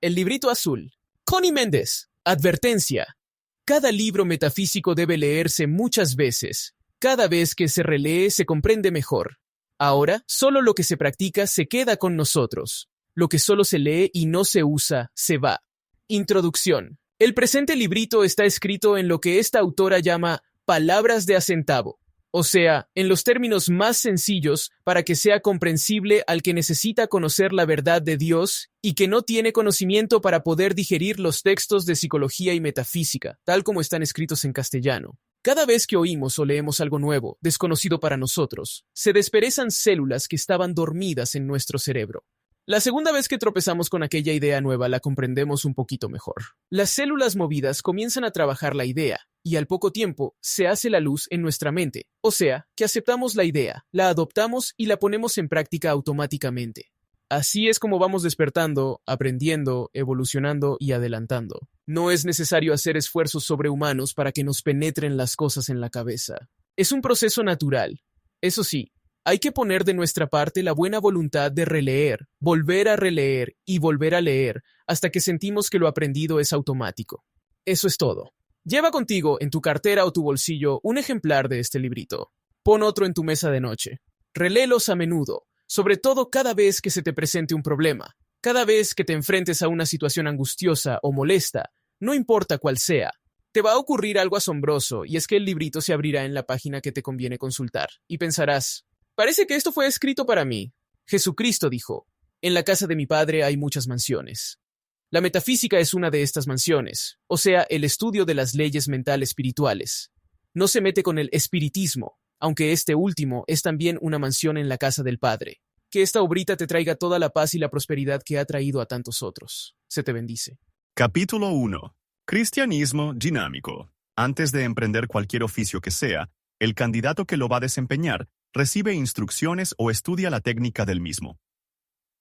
El librito azul. Connie Méndez. Advertencia. Cada libro metafísico debe leerse muchas veces. Cada vez que se relee se comprende mejor. Ahora, solo lo que se practica se queda con nosotros. Lo que solo se lee y no se usa, se va. Introducción. El presente librito está escrito en lo que esta autora llama palabras de a centavo, o sea, en los términos más sencillos para que sea comprensible al que necesita conocer la verdad de Dios y que no tiene conocimiento para poder digerir los textos de psicología y metafísica, tal como están escritos en castellano. Cada vez que oímos o leemos algo nuevo, desconocido para nosotros, se desperezan células que estaban dormidas en nuestro cerebro. La segunda vez que tropezamos con aquella idea nueva la comprendemos un poquito mejor. Las células movidas comienzan a trabajar la idea, y al poco tiempo se hace la luz en nuestra mente, o sea, que aceptamos la idea, la adoptamos y la ponemos en práctica automáticamente. Así es como vamos despertando, aprendiendo, evolucionando y adelantando. No es necesario hacer esfuerzos sobrehumanos para que nos penetren las cosas en la cabeza. Es un proceso natural. Eso sí, hay que poner de nuestra parte la buena voluntad de releer, volver a releer y volver a leer hasta que sentimos que lo aprendido es automático. Eso es todo. Lleva contigo, en tu cartera o tu bolsillo, un ejemplar de este librito. Pon otro en tu mesa de noche. Reléelos a menudo, sobre todo cada vez que se te presente un problema, cada vez que te enfrentes a una situación angustiosa o molesta, no importa cuál sea. Te va a ocurrir algo asombroso y es que el librito se abrirá en la página que te conviene consultar y pensarás: parece que esto fue escrito para mí. Jesucristo dijo: en la casa de mi Padre hay muchas mansiones. La metafísica es una de estas mansiones, o sea, el estudio de las leyes mentales espirituales. No se mete con el espiritismo, aunque este último es también una mansión en la casa del Padre. Que esta obrita te traiga toda la paz y la prosperidad que ha traído a tantos otros. Se te bendice. Capítulo 1. Cristianismo dinámico. Antes de emprender cualquier oficio que sea, el candidato que lo va a desempeñar recibe instrucciones o estudia la técnica del mismo.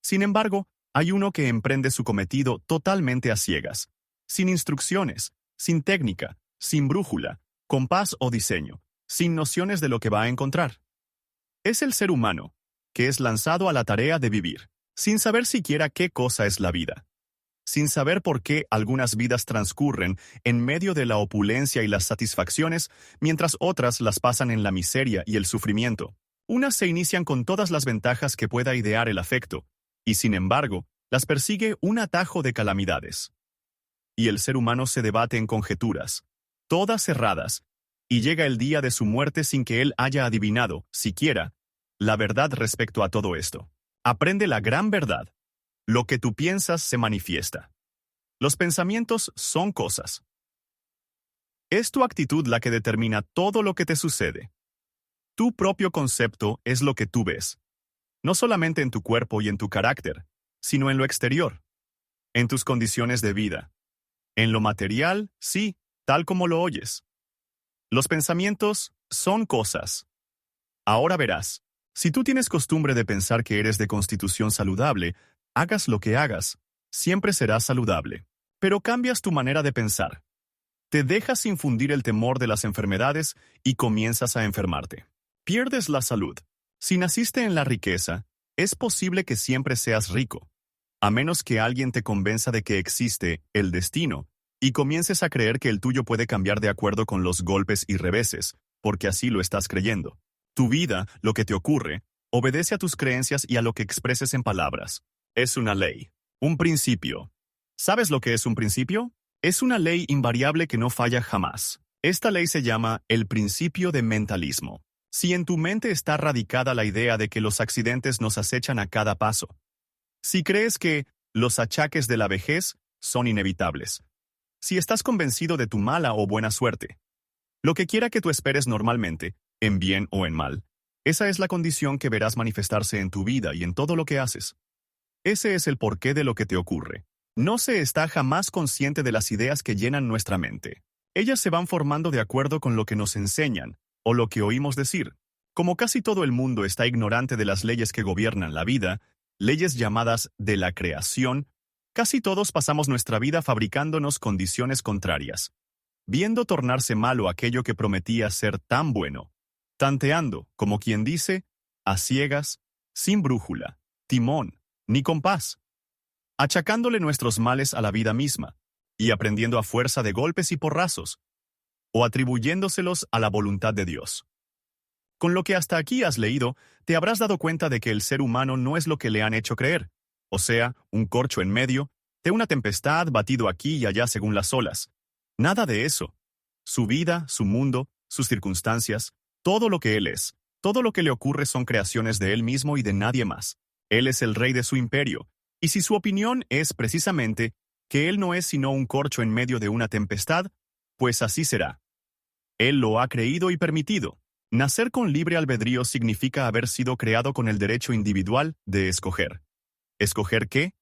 Sin embargo, hay uno que emprende su cometido totalmente a ciegas, sin instrucciones, sin técnica, sin brújula, compás o diseño, sin nociones de lo que va a encontrar. Es el ser humano, que es lanzado a la tarea de vivir, sin saber siquiera qué cosa es la vida, sin saber por qué algunas vidas transcurren en medio de la opulencia y las satisfacciones, mientras otras las pasan en la miseria y el sufrimiento. Unas se inician con todas las ventajas que pueda idear el afecto, y sin embargo, las persigue un atajo de calamidades. Y el ser humano se debate en conjeturas, todas erradas, y llega el día de su muerte sin que él haya adivinado, siquiera, la verdad respecto a todo esto. Aprende la gran verdad. Lo que tú piensas se manifiesta. Los pensamientos son cosas. Es tu actitud la que determina todo lo que te sucede. Tu propio concepto es lo que tú ves, no solamente en tu cuerpo y en tu carácter, sino en lo exterior, en tus condiciones de vida. En lo material, sí, tal como lo oyes. Los pensamientos son cosas. Ahora verás, si tú tienes costumbre de pensar que eres de constitución saludable, hagas lo que hagas, siempre serás saludable. Pero cambias tu manera de pensar. Te dejas infundir el temor de las enfermedades y comienzas a enfermarte. Pierdes la salud. Si naciste en la riqueza, es posible que siempre seas rico, a menos que alguien te convenza de que existe el destino y comiences a creer que el tuyo puede cambiar de acuerdo con los golpes y reveses, porque así lo estás creyendo. Tu vida, lo que te ocurre, obedece a tus creencias y a lo que expreses en palabras. Es una ley, un principio. ¿Sabes lo que es un principio? Es una ley invariable que no falla jamás. Esta ley se llama el principio de mentalismo. Si en tu mente está radicada la idea de que los accidentes nos acechan a cada paso, si crees que los achaques de la vejez son inevitables, si estás convencido de tu mala o buena suerte, lo que quiera que tú esperes normalmente, en bien o en mal, esa es la condición que verás manifestarse en tu vida y en todo lo que haces. Ese es el porqué de lo que te ocurre. No se está jamás consciente de las ideas que llenan nuestra mente. Ellas se van formando de acuerdo con lo que nos enseñan, o lo que oímos decir. Como casi todo el mundo está ignorante de las leyes que gobiernan la vida, leyes llamadas de la creación, casi todos pasamos nuestra vida fabricándonos condiciones contrarias, viendo tornarse malo aquello que prometía ser tan bueno, tanteando, como quien dice, a ciegas, sin brújula, timón, ni compás. achacándole nuestros males a la vida misma, y aprendiendo a fuerza de golpes y porrazos, o atribuyéndoselos a la voluntad de Dios. Con lo que hasta aquí has leído, te habrás dado cuenta de que el ser humano no es lo que le han hecho creer, o sea, un corcho en medio, de una tempestad batido aquí y allá según las olas. Nada de eso. Su vida, su mundo, sus circunstancias, todo lo que él es, todo lo que le ocurre son creaciones de él mismo y de nadie más. Él es el rey de su imperio, y si su opinión es precisamente que él no es sino un corcho en medio de una tempestad, pues así será. Él lo ha creído y permitido. Nacer con libre albedrío significa haber sido creado con el derecho individual de escoger. ¿Escoger qué?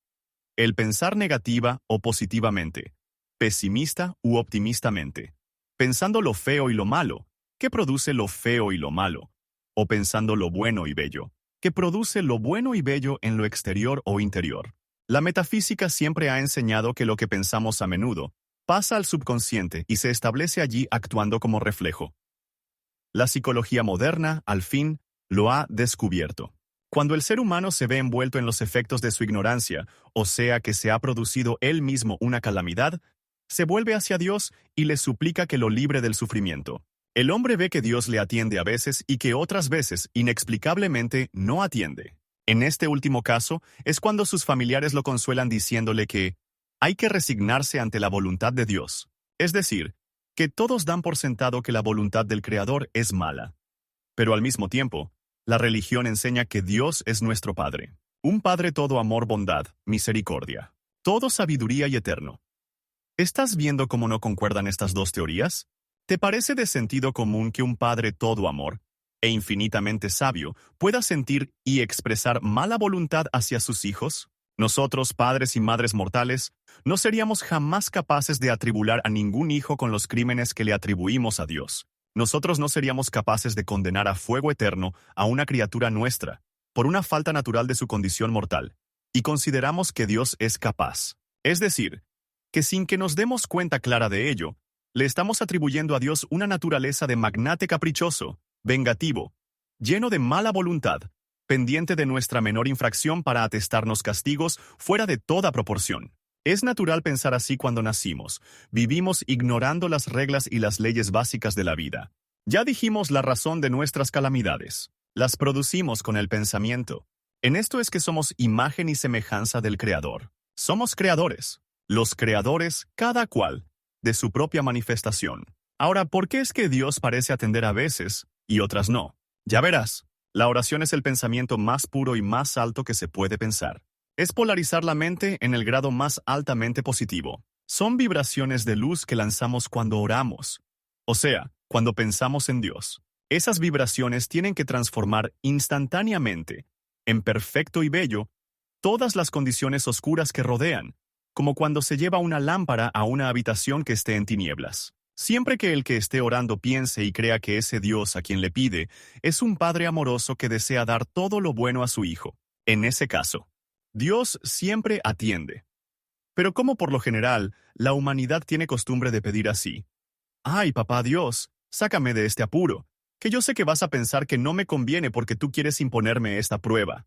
El pensar negativa o positivamente, pesimista u optimistamente, pensando lo feo y lo malo, que produce lo feo y lo malo, o pensando lo bueno y bello, que produce lo bueno y bello en lo exterior o interior. La metafísica siempre ha enseñado que lo que pensamos a menudo pasa al subconsciente y se establece allí actuando como reflejo. La psicología moderna, al fin, lo ha descubierto. Cuando el ser humano se ve envuelto en los efectos de su ignorancia, o sea que se ha producido él mismo una calamidad, se vuelve hacia Dios y le suplica que lo libre del sufrimiento. El hombre ve que Dios le atiende a veces y que otras veces, inexplicablemente, no atiende. En este último caso, es cuando sus familiares lo consuelan diciéndole que hay que resignarse ante la voluntad de Dios. Es decir, que todos dan por sentado que la voluntad del Creador es mala. Pero al mismo tiempo, la religión enseña que Dios es nuestro Padre. Un Padre todo amor, bondad, misericordia. Todo sabiduría y eterno. ¿Estás viendo cómo no concuerdan estas dos teorías? ¿Te parece de sentido común que un Padre todo amor, e infinitamente sabio, pueda sentir y expresar mala voluntad hacia sus hijos? Nosotros, padres y madres mortales, no seríamos jamás capaces de atribular a ningún hijo con los crímenes que le atribuimos a Dios. Nosotros no seríamos capaces de condenar a fuego eterno a una criatura nuestra, por una falta natural de su condición mortal, y consideramos que Dios es capaz. Es decir, que sin que nos demos cuenta clara de ello, le estamos atribuyendo a Dios una naturaleza de magnate caprichoso, vengativo, lleno de mala voluntad, pendiente de nuestra menor infracción para atestarnos castigos fuera de toda proporción. Es natural pensar así cuando nacimos. Vivimos ignorando las reglas y las leyes básicas de la vida. Ya dijimos la razón de nuestras calamidades. Las producimos con el pensamiento. En esto es que somos imagen y semejanza del Creador. Somos creadores. Los creadores, cada cual, de su propia manifestación. Ahora, ¿por qué es que Dios parece atender a veces y otras no? Ya verás, la oración es el pensamiento más puro y más alto que se puede pensar. Es polarizar la mente en el grado más altamente positivo. Son vibraciones de luz que lanzamos cuando oramos, o sea, cuando pensamos en Dios. Esas vibraciones tienen que transformar instantáneamente, en perfecto y bello, todas las condiciones oscuras que rodean, como cuando se lleva una lámpara a una habitación que esté en tinieblas. Siempre que el que esté orando piense y crea que ese Dios a quien le pide es un Padre amoroso que desea dar todo lo bueno a su Hijo, en ese caso, Dios siempre atiende. Pero como por lo general, la humanidad tiene costumbre de pedir así: «Ay, papá Dios, sácame de este apuro, que yo sé que vas a pensar que no me conviene porque tú quieres imponerme esta prueba».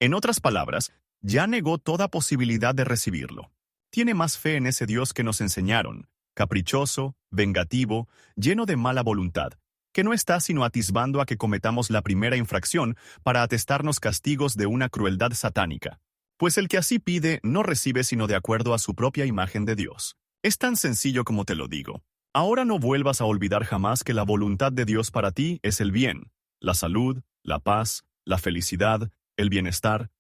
En otras palabras, ya negó toda posibilidad de recibirlo. Tiene más fe en ese Dios que nos enseñaron, caprichoso, vengativo, lleno de mala voluntad, que no está sino atisbando a que cometamos la primera infracción para atestarnos castigos de una crueldad satánica. Pues el que así pide no recibe sino de acuerdo a su propia imagen de Dios. Es tan sencillo como te lo digo. Ahora no vuelvas a olvidar jamás que la voluntad de Dios para ti es el bien, la salud, la paz, la felicidad, el bienestar,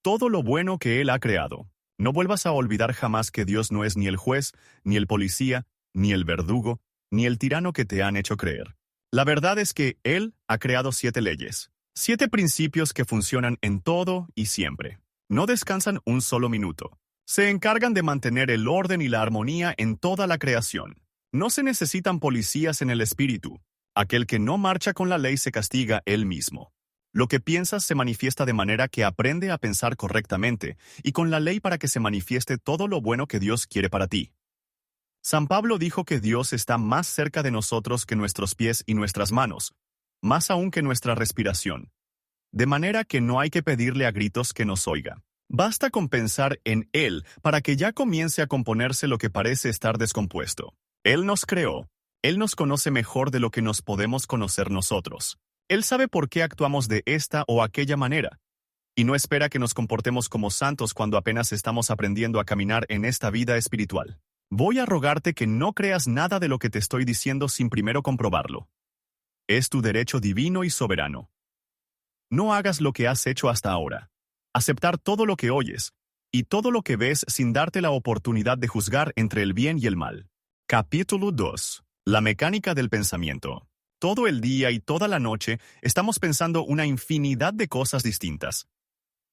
todo lo bueno que Él ha creado. No vuelvas a olvidar jamás que Dios no es ni el juez, ni el policía, ni el verdugo, ni el tirano que te han hecho creer. La verdad es que Él ha creado 7 leyes, 7 principios que funcionan en todo y siempre. No descansan un solo minuto. Se encargan de mantener el orden y la armonía en toda la creación. No se necesitan policías en el espíritu. Aquel que no marcha con la ley se castiga él mismo. Lo que piensas se manifiesta de manera que aprende a pensar correctamente y con la ley para que se manifieste todo lo bueno que Dios quiere para ti. San Pablo dijo que Dios está más cerca de nosotros que nuestros pies y nuestras manos, más aún que nuestra respiración. De manera que no hay que pedirle a gritos que nos oiga. Basta con pensar en Él para que ya comience a componerse lo que parece estar descompuesto. Él nos creó. Él nos conoce mejor de lo que nos podemos conocer nosotros. Él sabe por qué actuamos de esta o aquella manera. Y no espera que nos comportemos como santos cuando apenas estamos aprendiendo a caminar en esta vida espiritual. Voy a rogarte que no creas nada de lo que te estoy diciendo sin primero comprobarlo. Es tu derecho divino y soberano. No hagas lo que has hecho hasta ahora. Aceptar todo lo que oyes y todo lo que ves sin darte la oportunidad de juzgar entre el bien y el mal. Capítulo 2. La mecánica del pensamiento. Todo el día y toda la noche estamos pensando una infinidad de cosas distintas.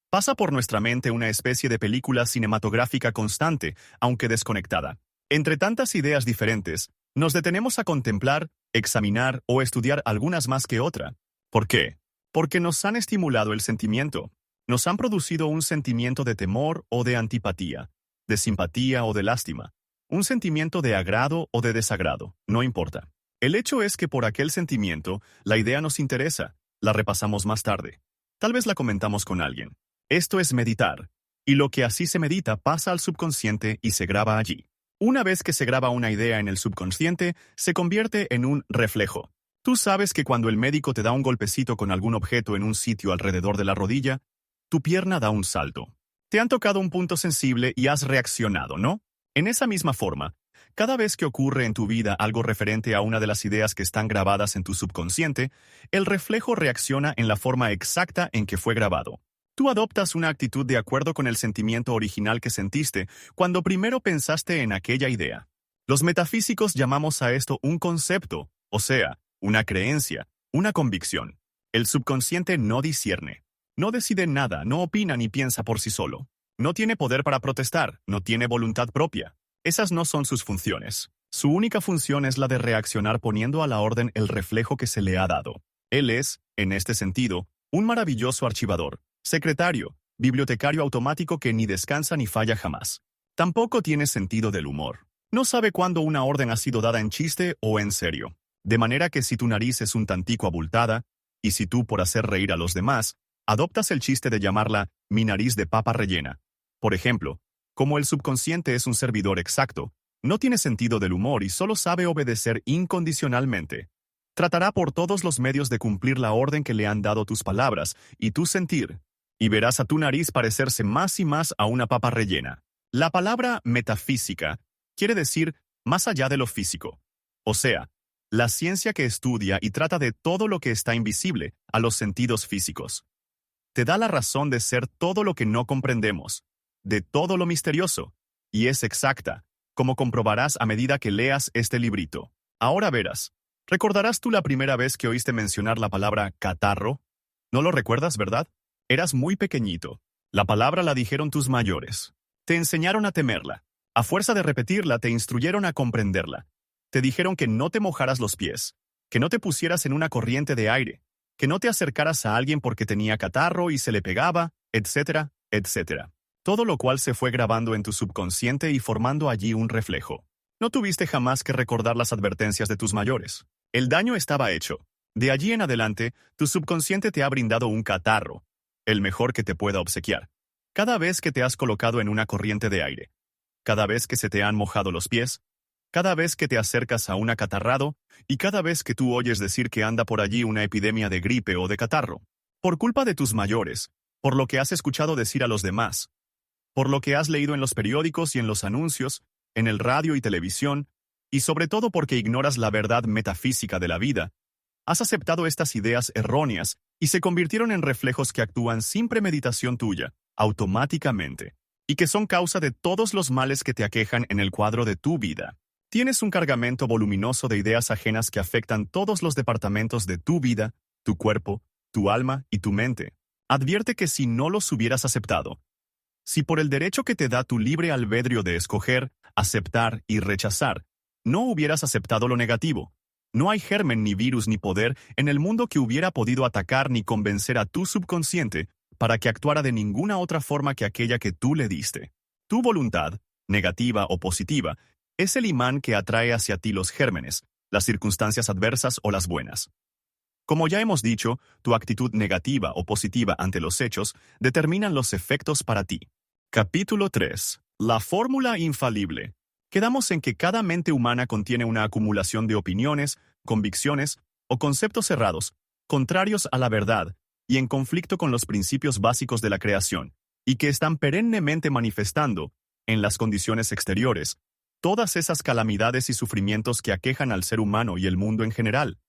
Pasa por nuestra mente una especie de película cinematográfica constante, aunque desconectada. Entre tantas ideas diferentes, nos detenemos a contemplar, examinar o estudiar algunas más que otra. ¿Por qué? Porque nos han estimulado el sentimiento. Nos han producido un sentimiento de temor o de antipatía, de simpatía o de lástima, un sentimiento de agrado o de desagrado, no importa. El hecho es que por aquel sentimiento, la idea nos interesa, la repasamos más tarde. Tal vez la comentamos con alguien. Esto es meditar, y lo que así se medita pasa al subconsciente y se graba allí. Una vez que se graba una idea en el subconsciente, se convierte en un reflejo. Tú sabes que cuando el médico te da un golpecito con algún objeto en un sitio alrededor de la rodilla, tu pierna da un salto. Te han tocado un punto sensible y has reaccionado, ¿no? En esa misma forma, cada vez que ocurre en tu vida algo referente a una de las ideas que están grabadas en tu subconsciente, el reflejo reacciona en la forma exacta en que fue grabado. Tú adoptas una actitud de acuerdo con el sentimiento original que sentiste cuando primero pensaste en aquella idea. Los metafísicos llamamos a esto un concepto, o sea, una creencia, una convicción. El subconsciente no discierne. No decide nada, no opina ni piensa por sí solo. No tiene poder para protestar, no tiene voluntad propia. Esas no son sus funciones. Su única función es la de reaccionar poniendo a la orden el reflejo que se le ha dado. Él es, en este sentido, un maravilloso archivador, secretario, bibliotecario automático que ni descansa ni falla jamás. Tampoco tiene sentido del humor. No sabe cuándo una orden ha sido dada en chiste o en serio. De manera que si tu nariz es un tantico abultada, y si tú, por hacer reír a los demás, adoptas el chiste de llamarla mi nariz de papa rellena. Por ejemplo, como el subconsciente es un servidor exacto, no tiene sentido del humor y solo sabe obedecer incondicionalmente. Tratará por todos los medios de cumplir la orden que le han dado tus palabras y tu sentir, y verás a tu nariz parecerse más y más a una papa rellena. La palabra metafísica quiere decir más allá de lo físico, o sea, la ciencia que estudia y trata de todo lo que está invisible a los sentidos físicos. Te da la razón de ser todo lo que no comprendemos, de todo lo misterioso, y es exacta, como comprobarás a medida que leas este librito. Ahora verás. ¿Recordarás tú la primera vez que oíste mencionar la palabra catarro? ¿No lo recuerdas, verdad? Eras muy pequeñito. La palabra la dijeron tus mayores. Te enseñaron a temerla. A fuerza de repetirla, te instruyeron a comprenderla. Te dijeron que no te mojaras los pies, que no te pusieras en una corriente de aire, que no te acercaras a alguien porque tenía catarro y se le pegaba, etcétera, etcétera. Todo lo cual se fue grabando en tu subconsciente y formando allí un reflejo. No tuviste jamás que recordar las advertencias de tus mayores. El daño estaba hecho. De allí en adelante, tu subconsciente te ha brindado un catarro, el mejor que te pueda obsequiar. Cada vez que te has colocado en una corriente de aire, cada vez que se te han mojado los pies, cada vez que te acercas a un acatarrado y cada vez que tú oyes decir que anda por allí una epidemia de gripe o de catarro, por culpa de tus mayores, por lo que has escuchado decir a los demás, por lo que has leído en los periódicos y en los anuncios, en el radio y televisión, y sobre todo porque ignoras la verdad metafísica de la vida, has aceptado estas ideas erróneas y se convirtieron en reflejos que actúan sin premeditación tuya, automáticamente, y que son causa de todos los males que te aquejan en el cuadro de tu vida. Tienes un cargamento voluminoso de ideas ajenas que afectan todos los departamentos de tu vida, tu cuerpo, tu alma y tu mente. Advierte que si no los hubieras aceptado, si por el derecho que te da tu libre albedrío de escoger, aceptar y rechazar, no hubieras aceptado lo negativo, no hay germen ni virus ni poder en el mundo que hubiera podido atacar ni convencer a tu subconsciente para que actuara de ninguna otra forma que aquella que tú le diste. Tu voluntad, negativa o positiva, es el imán que atrae hacia ti los gérmenes, las circunstancias adversas o las buenas. Como ya hemos dicho, tu actitud negativa o positiva ante los hechos determinan los efectos para ti. Capítulo 3. La fórmula infalible. Quedamos en que cada mente humana contiene una acumulación de opiniones, convicciones o conceptos cerrados, contrarios a la verdad y en conflicto con los principios básicos de la creación, y que están perennemente manifestando, en las condiciones exteriores, todas esas calamidades y sufrimientos que aquejan al ser humano y el mundo en general.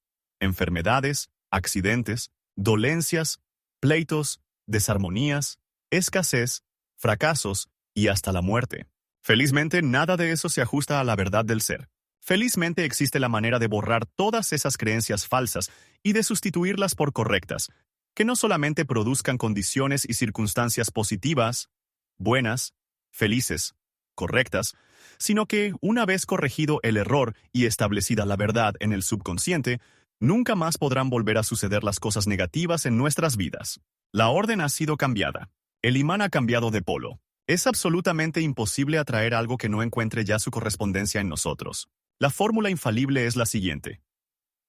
Enfermedades, accidentes, dolencias, pleitos, desarmonías, escasez, fracasos y hasta la muerte. Felizmente, nada de eso se ajusta a la verdad del ser. Felizmente existe la manera de borrar todas esas creencias falsas y de sustituirlas por correctas, que no solamente produzcan condiciones y circunstancias positivas, buenas, felices, correctas, sino que, una vez corregido el error y establecida la verdad en el subconsciente, nunca más podrán volver a suceder las cosas negativas en nuestras vidas. La orden ha sido cambiada. El imán ha cambiado de polo. Es absolutamente imposible atraer algo que no encuentre ya su correspondencia en nosotros. La fórmula infalible es la siguiente.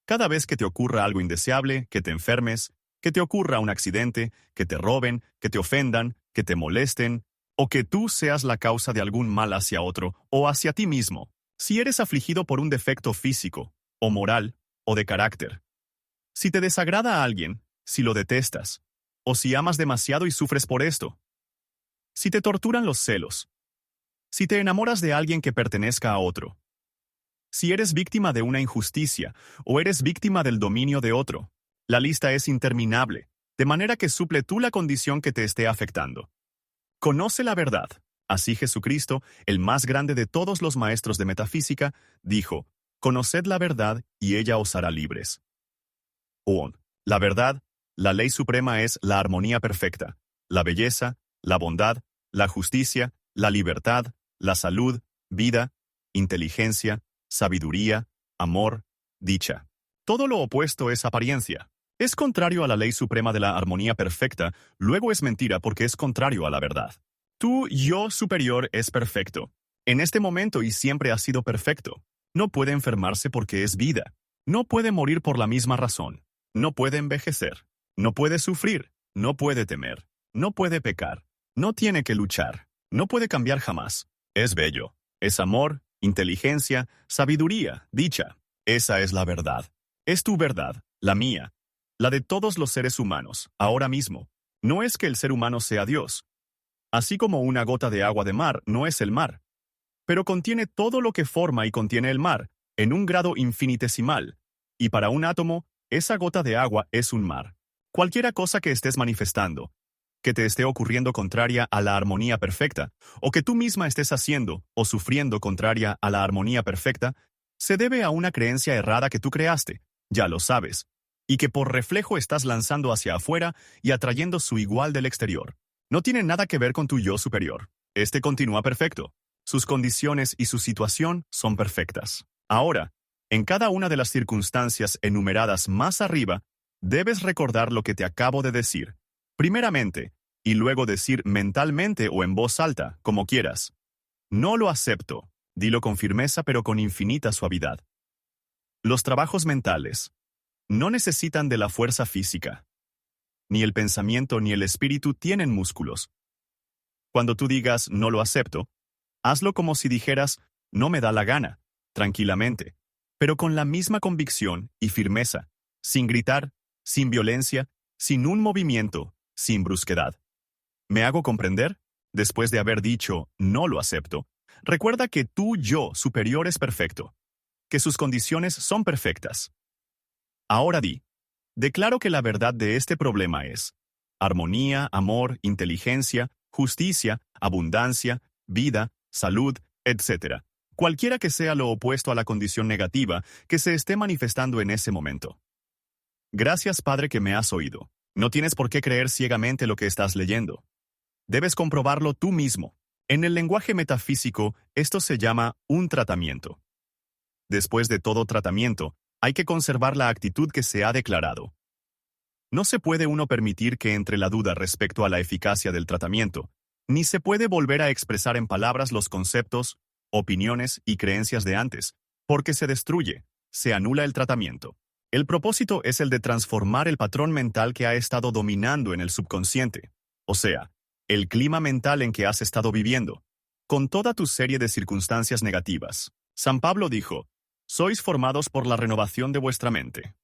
Cada vez que te ocurra algo indeseable, que te enfermes, que te ocurra un accidente, que te roben, que te ofendan, que te molesten, o que tú seas la causa de algún mal hacia otro o hacia ti mismo, si eres afligido por un defecto físico, o moral, o de carácter, si te desagrada a alguien, si lo detestas, o si amas demasiado y sufres por esto, si te torturan los celos, si te enamoras de alguien que pertenezca a otro, si eres víctima de una injusticia o eres víctima del dominio de otro, la lista es interminable, de manera que suple tú la condición que te esté afectando. Conoce la verdad. Así Jesucristo, el más grande de todos los maestros de metafísica, dijo, «Conoced la verdad y ella os hará libres». La verdad, la ley suprema es la armonía perfecta, la belleza, la bondad, la justicia, la libertad, la salud, vida, inteligencia, sabiduría, amor, dicha. Todo lo opuesto es apariencia. Es contrario a la ley suprema de la armonía perfecta, luego es mentira porque es contrario a la verdad. Tu yo superior es perfecto. En este momento y siempre ha sido perfecto. No puede enfermarse porque es vida. No puede morir por la misma razón. No puede envejecer. No puede sufrir. No puede temer. No puede pecar. No tiene que luchar. No puede cambiar jamás. Es bello. Es amor, inteligencia, sabiduría, dicha. Esa es la verdad. Es tu verdad, la mía. La de todos los seres humanos, ahora mismo. No es que el ser humano sea Dios. Así como una gota de agua de mar no es el mar. Pero contiene todo lo que forma y contiene el mar, en un grado infinitesimal. Y para un átomo, esa gota de agua es un mar. Cualquiera cosa que estés manifestando, que te esté ocurriendo contraria a la armonía perfecta, o que tú misma estés haciendo o sufriendo contraria a la armonía perfecta, se debe a una creencia errada que tú creaste, ya lo sabes, y que por reflejo estás lanzando hacia afuera y atrayendo su igual del exterior. No tiene nada que ver con tu yo superior. Este continúa perfecto. Sus condiciones y su situación son perfectas. Ahora, en cada una de las circunstancias enumeradas más arriba, debes recordar lo que te acabo de decir, primeramente, y luego decir mentalmente o en voz alta, como quieras. No lo acepto. Dilo con firmeza pero con infinita suavidad. Los trabajos mentales no necesitan de la fuerza física. Ni el pensamiento ni el espíritu tienen músculos. Cuando tú digas no lo acepto, hazlo como si dijeras no me da la gana, tranquilamente, pero con la misma convicción y firmeza, sin gritar, sin violencia, sin un movimiento, sin brusquedad. ¿Me hago comprender? Después de haber dicho no lo acepto, recuerda que tu yo superior es perfecto, que sus condiciones son perfectas. Ahora declaro que la verdad de este problema es armonía, amor, inteligencia, justicia, abundancia, vida, salud, etc. Cualquiera que sea lo opuesto a la condición negativa que se esté manifestando en ese momento. Gracias, Padre, que me has oído. No tienes por qué creer ciegamente lo que estás leyendo. Debes comprobarlo tú mismo. En el lenguaje metafísico, esto se llama un tratamiento. Después de todo tratamiento, hay que conservar la actitud que se ha declarado. No se puede uno permitir que entre la duda respecto a la eficacia del tratamiento, ni se puede volver a expresar en palabras los conceptos, opiniones y creencias de antes, porque se destruye, se anula el tratamiento. El propósito es el de transformar el patrón mental que ha estado dominando en el subconsciente, o sea, el clima mental en que has estado viviendo, con toda tu serie de circunstancias negativas. San Pablo dijo, sois formados por la renovación de vuestra mente.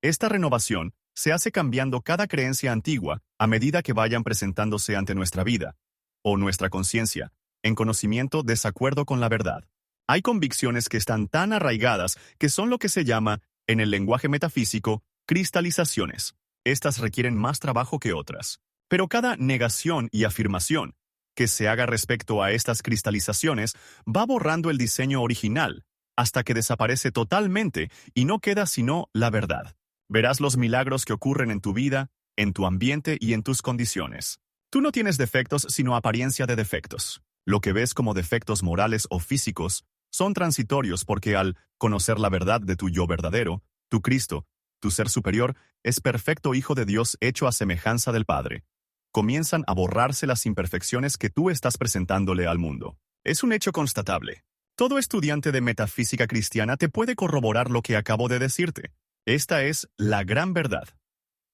Esta renovación se hace cambiando cada creencia antigua a medida que vayan presentándose ante nuestra vida, o nuestra conciencia, en conocimiento desacuerdo con la verdad. Hay convicciones que están tan arraigadas que son lo que se llama, en el lenguaje metafísico, cristalizaciones. Estas requieren más trabajo que otras. Pero cada negación y afirmación que se haga respecto a estas cristalizaciones va borrando el diseño original, hasta que desaparece totalmente y no queda sino la verdad. Verás los milagros que ocurren en tu vida, en tu ambiente y en tus condiciones. Tú no tienes defectos sino apariencia de defectos. Lo que ves como defectos morales o físicos son transitorios porque al conocer la verdad de tu yo verdadero, tu Cristo, tu ser superior, es perfecto Hijo de Dios hecho a semejanza del Padre. Comienzan a borrarse las imperfecciones que tú estás presentándole al mundo. Es un hecho constatable. Todo estudiante de metafísica cristiana te puede corroborar lo que acabo de decirte. Esta es la gran verdad.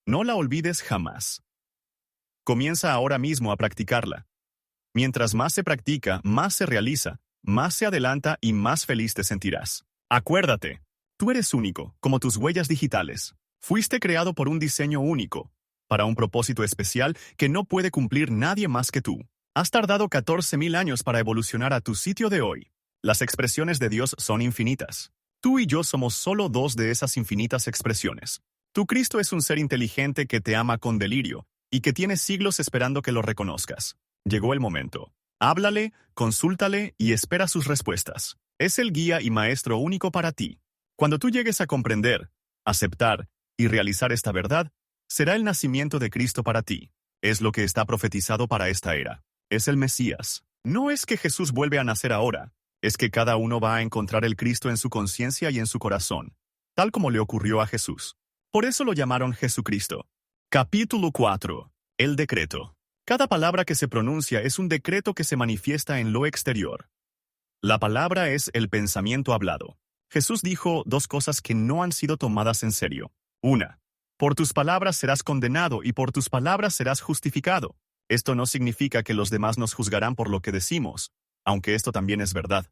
No la olvides jamás. Comienza ahora mismo a practicarla. Mientras más se practica, más se realiza, más se adelanta y más feliz te sentirás. Acuérdate, tú eres único, como tus huellas digitales. Fuiste creado por un diseño único, para un propósito especial que no puede cumplir nadie más que tú. Has tardado 14.000 años para evolucionar a tu sitio de hoy. Las expresiones de Dios son infinitas. Tú y yo somos solo dos de esas infinitas expresiones. Tu Cristo es un ser inteligente que te ama con delirio y que tiene siglos esperando que lo reconozcas. Llegó el momento. Háblale, consúltale y espera sus respuestas. Es el guía y maestro único para ti. Cuando tú llegues a comprender, aceptar y realizar esta verdad, será el nacimiento de Cristo para ti. Es lo que está profetizado para esta era. Es el Mesías. No es que Jesús vuelve a nacer ahora. Es que cada uno va a encontrar el Cristo en su conciencia y en su corazón, tal como le ocurrió a Jesús. Por eso lo llamaron Jesucristo. Capítulo 4. El decreto. Cada palabra que se pronuncia es un decreto que se manifiesta en lo exterior. La palabra es el pensamiento hablado. Jesús dijo dos cosas que no han sido tomadas en serio. Una, por tus palabras serás condenado y por tus palabras serás justificado. Esto no significa que los demás nos juzgarán por lo que decimos, aunque esto también es verdad.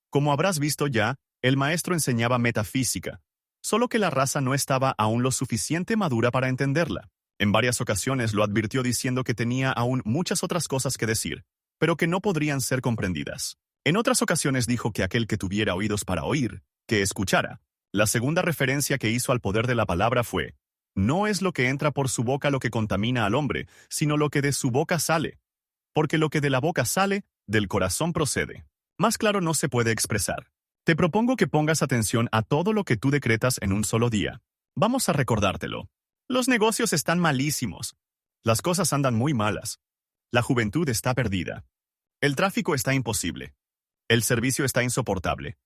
Como habrás visto ya, el maestro enseñaba metafísica, solo que la raza no estaba aún lo suficiente madura para entenderla. En varias ocasiones lo advirtió diciendo que tenía aún muchas otras cosas que decir, pero que no podrían ser comprendidas. En otras ocasiones dijo que aquel que tuviera oídos para oír, que escuchara. La segunda referencia que hizo al poder de la palabra fue, no es lo que entra por su boca lo que contamina al hombre, sino lo que de su boca sale. Porque lo que de la boca sale, del corazón procede. Más claro no se puede expresar. Te propongo que pongas atención a todo lo que tú decretas en un solo día. Vamos a recordártelo. Los negocios están malísimos. Las cosas andan muy malas. La juventud está perdida. El tráfico está imposible. El servicio está insoportable.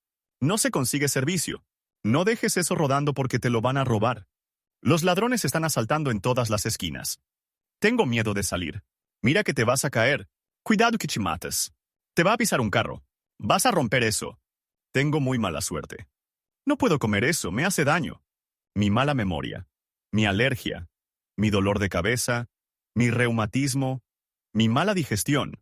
No se consigue servicio. No dejes eso rodando porque te lo van a robar. Los ladrones están asaltando en todas las esquinas. Tengo miedo de salir. Mira que te vas a caer. Cuidado que te mates. Te va a pisar un carro. Vas a romper eso. Tengo muy mala suerte. No puedo comer eso, me hace daño. Mi mala memoria, mi alergia, mi dolor de cabeza, mi reumatismo, mi mala digestión.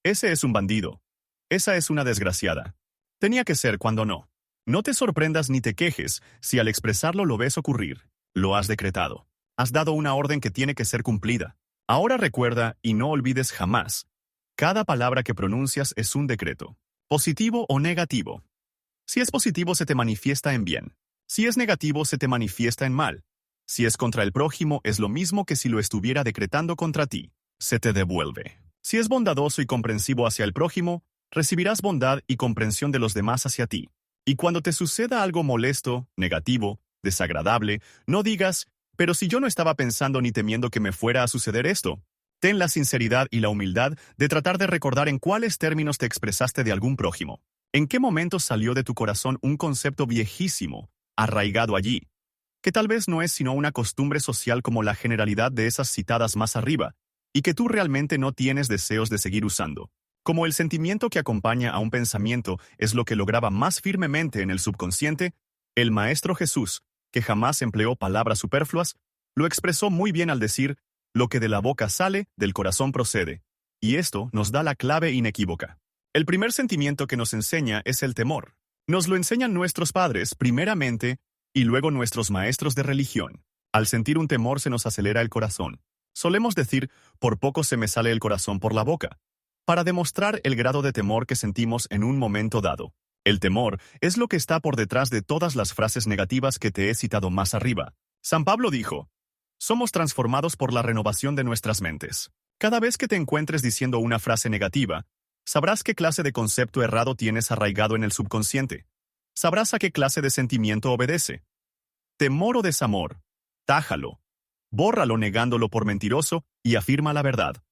Ese es un bandido. Esa es una desgraciada. Tenía que ser cuando no. No te sorprendas ni te quejes si al expresarlo lo ves ocurrir. Lo has decretado. Has dado una orden que tiene que ser cumplida. Ahora recuerda y no olvides jamás. Cada palabra que pronuncias es un decreto. Positivo o negativo. Si es positivo se te manifiesta en bien. Si es negativo se te manifiesta en mal. Si es contra el prójimo es lo mismo que si lo estuviera decretando contra ti. Se te devuelve. Si es bondadoso y comprensivo hacia el prójimo, recibirás bondad y comprensión de los demás hacia ti. Y cuando te suceda algo molesto, negativo, desagradable, no digas, pero si yo no estaba pensando ni temiendo que me fuera a suceder esto. Ten la sinceridad y la humildad de tratar de recordar en cuáles términos te expresaste de algún prójimo. ¿En qué momento salió de tu corazón un concepto viejísimo, arraigado allí, que tal vez no es sino una costumbre social como la generalidad de esas citadas más arriba, y que tú realmente no tienes deseos de seguir usando? Como el sentimiento que acompaña a un pensamiento es lo que lo graba más firmemente en el subconsciente, el Maestro Jesús que jamás empleó palabras superfluas, lo expresó muy bien al decir, lo que de la boca sale, del corazón procede. Y esto nos da la clave inequívoca. El primer sentimiento que nos enseña es el temor. Nos lo enseñan nuestros padres, primeramente, y luego nuestros maestros de religión. Al sentir un temor se nos acelera el corazón. Solemos decir, por poco se me sale el corazón por la boca, para demostrar el grado de temor que sentimos en un momento dado. El temor es lo que está por detrás de todas las frases negativas que te he citado más arriba. San Pablo dijo, somos transformados por la renovación de nuestras mentes. Cada vez que te encuentres diciendo una frase negativa, sabrás qué clase de concepto errado tienes arraigado en el subconsciente. Sabrás a qué clase de sentimiento obedece. Temor o desamor, tájalo. Bórralo negándolo por mentiroso y afirma la verdad.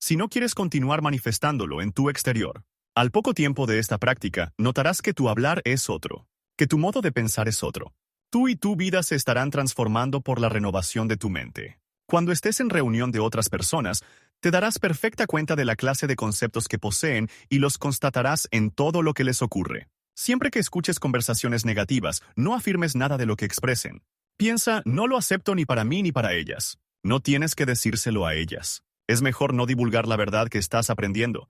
Si no quieres continuar manifestándolo en tu exterior, al poco tiempo de esta práctica, notarás que tu hablar es otro, que tu modo de pensar es otro. Tú y tu vida se estarán transformando por la renovación de tu mente. Cuando estés en reunión de otras personas, te darás perfecta cuenta de la clase de conceptos que poseen y los constatarás en todo lo que les ocurre. Siempre que escuches conversaciones negativas, no afirmes nada de lo que expresen. Piensa, no lo acepto ni para mí ni para ellas. No tienes que decírselo a ellas. Es mejor no divulgar la verdad que estás aprendiendo.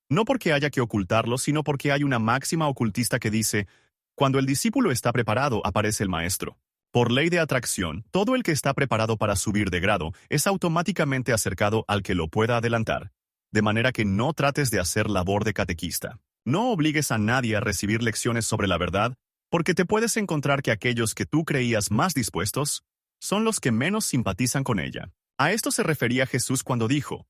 No porque haya que ocultarlo, sino porque hay una máxima ocultista que dice, cuando el discípulo está preparado, aparece el maestro. Por ley de atracción, todo el que está preparado para subir de grado es automáticamente acercado al que lo pueda adelantar. De manera que no trates de hacer labor de catequista. No obligues a nadie a recibir lecciones sobre la verdad, porque te puedes encontrar que aquellos que tú creías más dispuestos son los que menos simpatizan con ella. A esto se refería Jesús cuando dijo,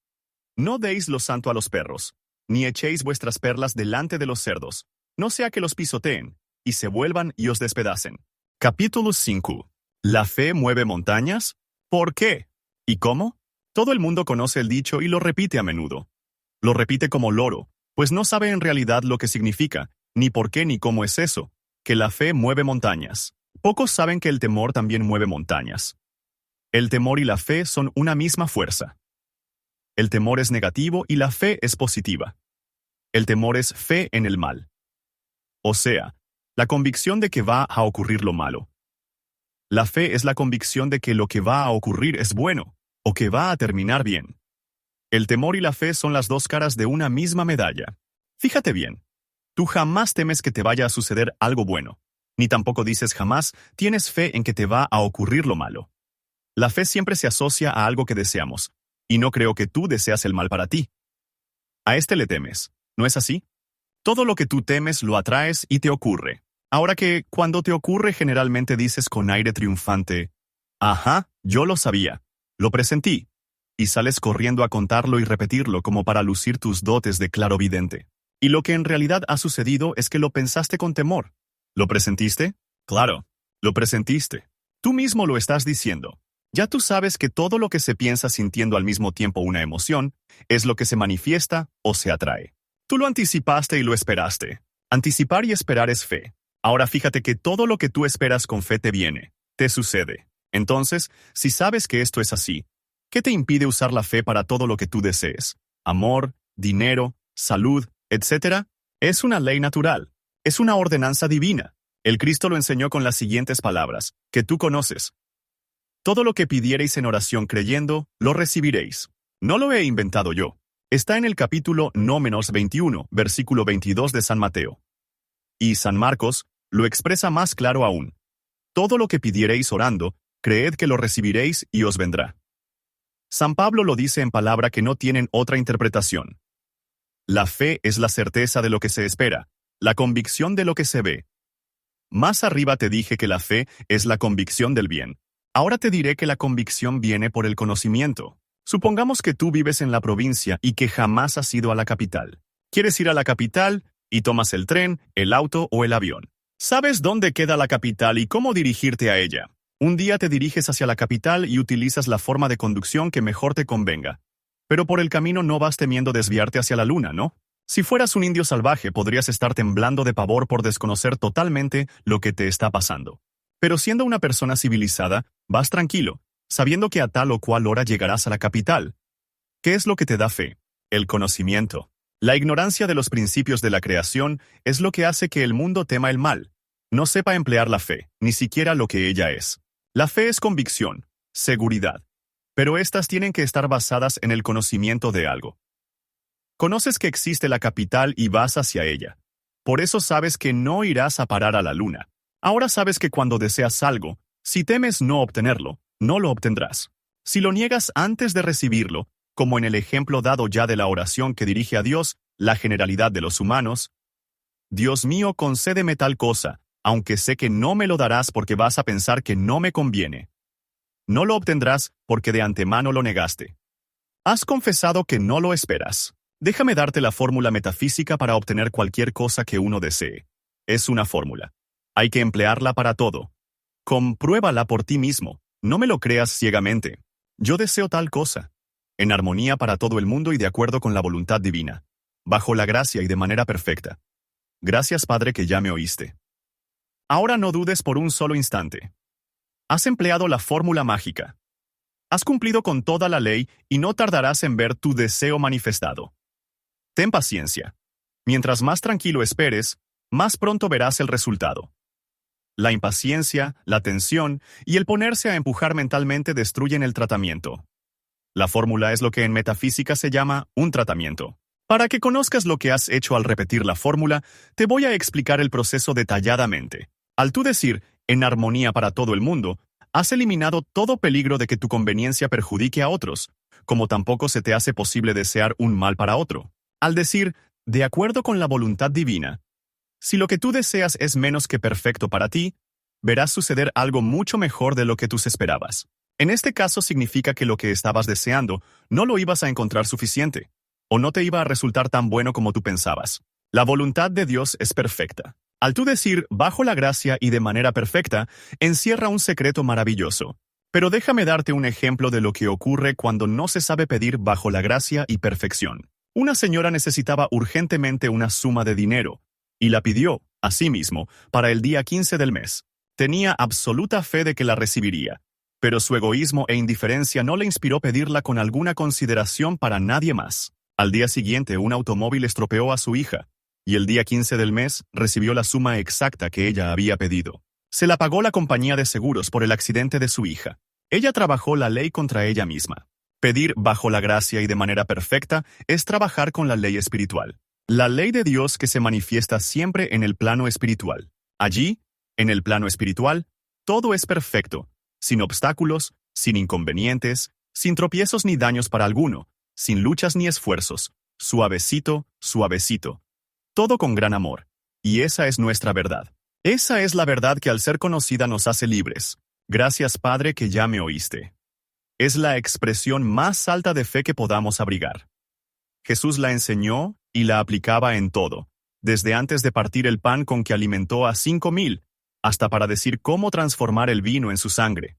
no deis lo santo a los perros, ni echéis vuestras perlas delante de los cerdos, no sea que los pisoteen, y se vuelvan y os despedacen. Capítulo 5. ¿La fe mueve montañas? ¿Por qué? ¿Y cómo? Todo el mundo conoce el dicho y lo repite a menudo. Lo repite como loro, pues no sabe en realidad lo que significa, ni por qué ni cómo es eso, que la fe mueve montañas. Pocos saben que el temor también mueve montañas. El temor y la fe son una misma fuerza. El temor es negativo y la fe es positiva. El temor es fe en el mal. O sea, la convicción de que va a ocurrir lo malo. La fe es la convicción de que lo que va a ocurrir es bueno, o que va a terminar bien. El temor y la fe son las dos caras de una misma medalla. Fíjate bien, tú jamás temes que te vaya a suceder algo bueno, ni tampoco dices jamás tienes fe en que te va a ocurrir lo malo. La fe siempre se asocia a algo que deseamos, y no creo que tú deseas el mal para ti. A este le temes, ¿no es así? Todo lo que tú temes lo atraes y te ocurre. Ahora que, cuando te ocurre generalmente dices con aire triunfante, ajá, yo lo sabía, lo presentí, y sales corriendo a contarlo y repetirlo como para lucir tus dotes de clarovidente. Y lo que en realidad ha sucedido es que lo pensaste con temor. ¿Lo presentiste? Claro, lo presentiste. Tú mismo lo estás diciendo. Ya tú sabes que todo lo que se piensa sintiendo al mismo tiempo una emoción es lo que se manifiesta o se atrae. Tú lo anticipaste y lo esperaste. Anticipar y esperar es fe. Ahora fíjate que todo lo que tú esperas con fe te viene, te sucede. Entonces, si sabes que esto es así, ¿qué te impide usar la fe para todo lo que tú desees? Amor, dinero, salud, etc. Es una ley natural. Es una ordenanza divina. El Cristo lo enseñó con las siguientes palabras, que tú conoces. Todo lo que pidiereis en oración creyendo, lo recibiréis. No lo he inventado yo. Está en el capítulo no menos 21, versículo 22 de San Mateo. Y San Marcos lo expresa más claro aún. Todo lo que pidiereis orando, creed que lo recibiréis y os vendrá. San Pablo lo dice en palabra que no tienen otra interpretación. La fe es la certeza de lo que se espera, la convicción de lo que se ve. Más arriba te dije que la fe es la convicción del bien. Ahora te diré que la convicción viene por el conocimiento. Supongamos que tú vives en la provincia y que jamás has ido a la capital. Quieres ir a la capital y tomas el tren, el auto o el avión. Sabes dónde queda la capital y cómo dirigirte a ella. Un día te diriges hacia la capital y utilizas la forma de conducción que mejor te convenga. Pero por el camino no vas temiendo desviarte hacia la luna, ¿no? Si fueras un indio salvaje, podrías estar temblando de pavor por desconocer totalmente lo que te está pasando. Pero siendo una persona civilizada, vas tranquilo, sabiendo que a tal o cual hora llegarás a la capital. ¿Qué es lo que te da fe? El conocimiento. La ignorancia de los principios de la creación es lo que hace que el mundo tema el mal. No sepa emplear la fe, ni siquiera lo que ella es. La fe es convicción, seguridad, pero estas tienen que estar basadas en el conocimiento de algo. Conoces que existe la capital y vas hacia ella. Por eso sabes que no irás a parar a la luna. Ahora sabes que cuando deseas algo, si temes no obtenerlo, no lo obtendrás. Si lo niegas antes de recibirlo, como en el ejemplo dado ya de la oración que dirige a Dios, la generalidad de los humanos, Dios mío, concédeme tal cosa, aunque sé que no me lo darás porque vas a pensar que no me conviene. No lo obtendrás porque de antemano lo negaste. Has confesado que no lo esperas. Déjame darte la fórmula metafísica para obtener cualquier cosa que uno desee. Es una fórmula. Hay que emplearla para todo. Compruébala por ti mismo. No me lo creas ciegamente. Yo deseo tal cosa. En armonía para todo el mundo y de acuerdo con la voluntad divina. Bajo la gracia y de manera perfecta. Gracias, Padre, que ya me oíste. Ahora no dudes por un solo instante. Has empleado la fórmula mágica. Has cumplido con toda la ley y no tardarás en ver tu deseo manifestado. Ten paciencia. Mientras más tranquilo esperes, más pronto verás el resultado. La impaciencia, la tensión y el ponerse a empujar mentalmente destruyen el tratamiento. La fórmula es lo que en metafísica se llama un tratamiento. Para que conozcas lo que has hecho al repetir la fórmula, te voy a explicar el proceso detalladamente. Al tú decir, en armonía para todo el mundo, has eliminado todo peligro de que tu conveniencia perjudique a otros, como tampoco se te hace posible desear un mal para otro. Al decir, de acuerdo con la voluntad divina, si lo que tú deseas es menos que perfecto para ti, verás suceder algo mucho mejor de lo que tú esperabas. En este caso significa que lo que estabas deseando no lo ibas a encontrar suficiente, o no te iba a resultar tan bueno como tú pensabas. La voluntad de Dios es perfecta. Al tú decir, bajo la gracia y de manera perfecta, encierra un secreto maravilloso. Pero déjame darte un ejemplo de lo que ocurre cuando no se sabe pedir bajo la gracia y perfección. Una señora necesitaba urgentemente una suma de dinero, y la pidió, asimismo, para el día 15 del mes. Tenía absoluta fe de que la recibiría, pero su egoísmo e indiferencia no le inspiró pedirla con alguna consideración para nadie más. Al día siguiente, un automóvil estropeó a su hija, y el día 15 del mes recibió la suma exacta que ella había pedido. Se la pagó la compañía de seguros por el accidente de su hija. Ella trabajó la ley contra ella misma. Pedir bajo la gracia y de manera perfecta es trabajar con la ley espiritual. La ley de Dios que se manifiesta siempre en el plano espiritual. Allí, en el plano espiritual, todo es perfecto, sin obstáculos, sin inconvenientes, sin tropiezos ni daños para alguno, sin luchas ni esfuerzos, suavecito, suavecito. Todo con gran amor. Y esa es nuestra verdad. Esa es la verdad que al ser conocida nos hace libres. Gracias, Padre, que ya me oíste. Es la expresión más alta de fe que podamos abrigar. Jesús la enseñó y la aplicaba en todo, desde antes de partir el pan con que alimentó a 5,000, hasta para decir cómo transformar el vino en su sangre,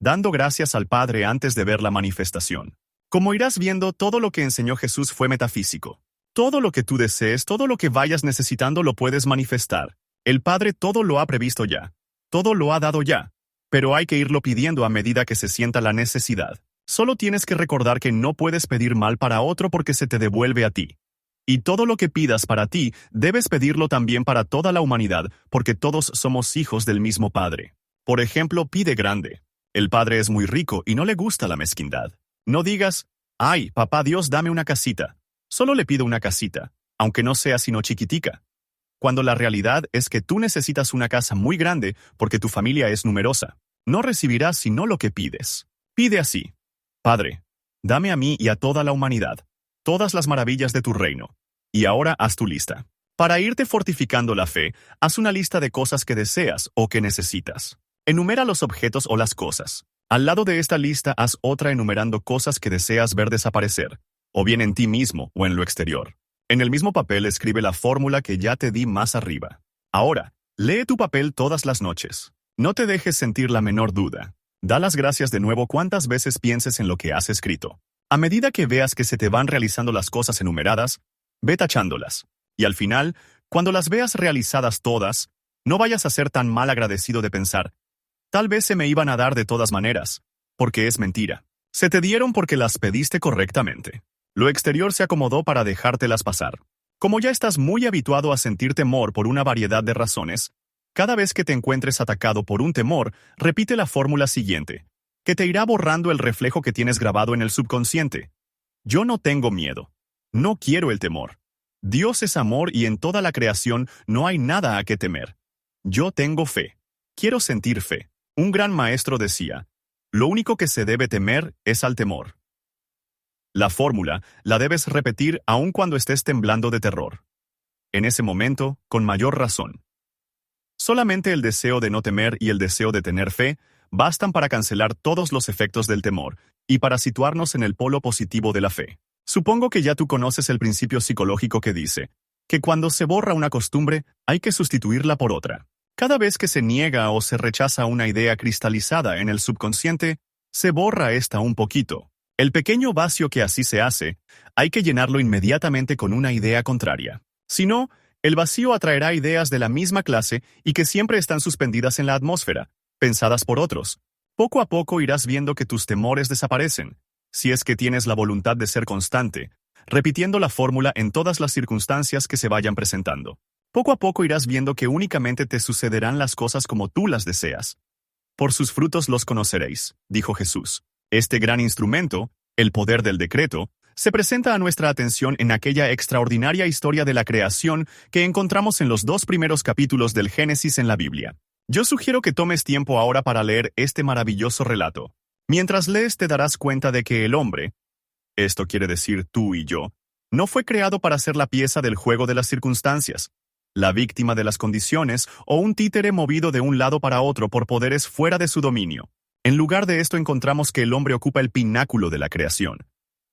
dando gracias al Padre antes de ver la manifestación. Como irás viendo, todo lo que enseñó Jesús fue metafísico. Todo lo que tú desees, todo lo que vayas necesitando lo puedes manifestar. El Padre todo lo ha previsto ya, todo lo ha dado ya, pero hay que irlo pidiendo a medida que se sienta la necesidad. Solo tienes que recordar que no puedes pedir mal para otro porque se te devuelve a ti. Y todo lo que pidas para ti, debes pedirlo también para toda la humanidad, porque todos somos hijos del mismo Padre. Por ejemplo, pide grande. El Padre es muy rico y no le gusta la mezquindad. No digas, ay, papá Dios, dame una casita. Solo le pido una casita, aunque no sea sino chiquitica. Cuando la realidad es que tú necesitas una casa muy grande porque tu familia es numerosa. No recibirás sino lo que pides. Pide así. Padre, dame a mí y a toda la humanidad todas las maravillas de tu reino. Y ahora haz tu lista. Para irte fortificando la fe, haz una lista de cosas que deseas o que necesitas. Enumera los objetos o las cosas. Al lado de esta lista, haz otra enumerando cosas que deseas ver desaparecer, o bien en ti mismo o en lo exterior. En el mismo papel escribe la fórmula que ya te di más arriba. Ahora, lee tu papel todas las noches. No te dejes sentir la menor duda. Da las gracias de nuevo cuantas veces pienses en lo que has escrito. A medida que veas que se te van realizando las cosas enumeradas, ve tachándolas. Y al final, cuando las veas realizadas todas, no vayas a ser tan mal agradecido de pensar, tal vez se me iban a dar de todas maneras, porque es mentira. Se te dieron porque las pediste correctamente. Lo exterior se acomodó para dejártelas pasar. Como ya estás muy habituado a sentir temor por una variedad de razones, Cada vez que te encuentres atacado por un temor, repite la fórmula siguiente, que te irá borrando el reflejo que tienes grabado en el subconsciente. Yo no tengo miedo. No quiero el temor. Dios es amor y en toda la creación no hay nada a que temer. Yo tengo fe. Quiero sentir fe. Un gran maestro decía, lo único que se debe temer es al temor. La fórmula la debes repetir aun cuando estés temblando de terror. En ese momento, con mayor razón. Solamente el deseo de no temer y el deseo de tener fe bastan para cancelar todos los efectos del temor y para situarnos en el polo positivo de la fe. Supongo que ya tú conoces el principio psicológico que dice que cuando se borra una costumbre hay que sustituirla por otra. Cada vez que se niega o se rechaza una idea cristalizada en el subconsciente, se borra esta un poquito. El pequeño vacío que así se hace, hay que llenarlo inmediatamente con una idea contraria. Si no, el vacío atraerá ideas de la misma clase y que siempre están suspendidas en la atmósfera, pensadas por otros. Poco a poco irás viendo que tus temores desaparecen, si es que tienes la voluntad de ser constante, repitiendo la fórmula en todas las circunstancias que se vayan presentando. Poco a poco irás viendo que únicamente te sucederán las cosas como tú las deseas. Por sus frutos los conoceréis, dijo Jesús. Este gran instrumento, el poder del decreto, se presenta a nuestra atención en aquella extraordinaria historia de la creación que encontramos en los 2 primeros capítulos del Génesis en la Biblia. Yo sugiero que tomes tiempo ahora para leer este maravilloso relato. Mientras lees te darás cuenta de que el hombre, esto quiere decir tú y yo, no fue creado para ser la pieza del juego de las circunstancias, la víctima de las condiciones o un títere movido de un lado para otro por poderes fuera de su dominio. En lugar de esto encontramos que el hombre ocupa el pináculo de la creación,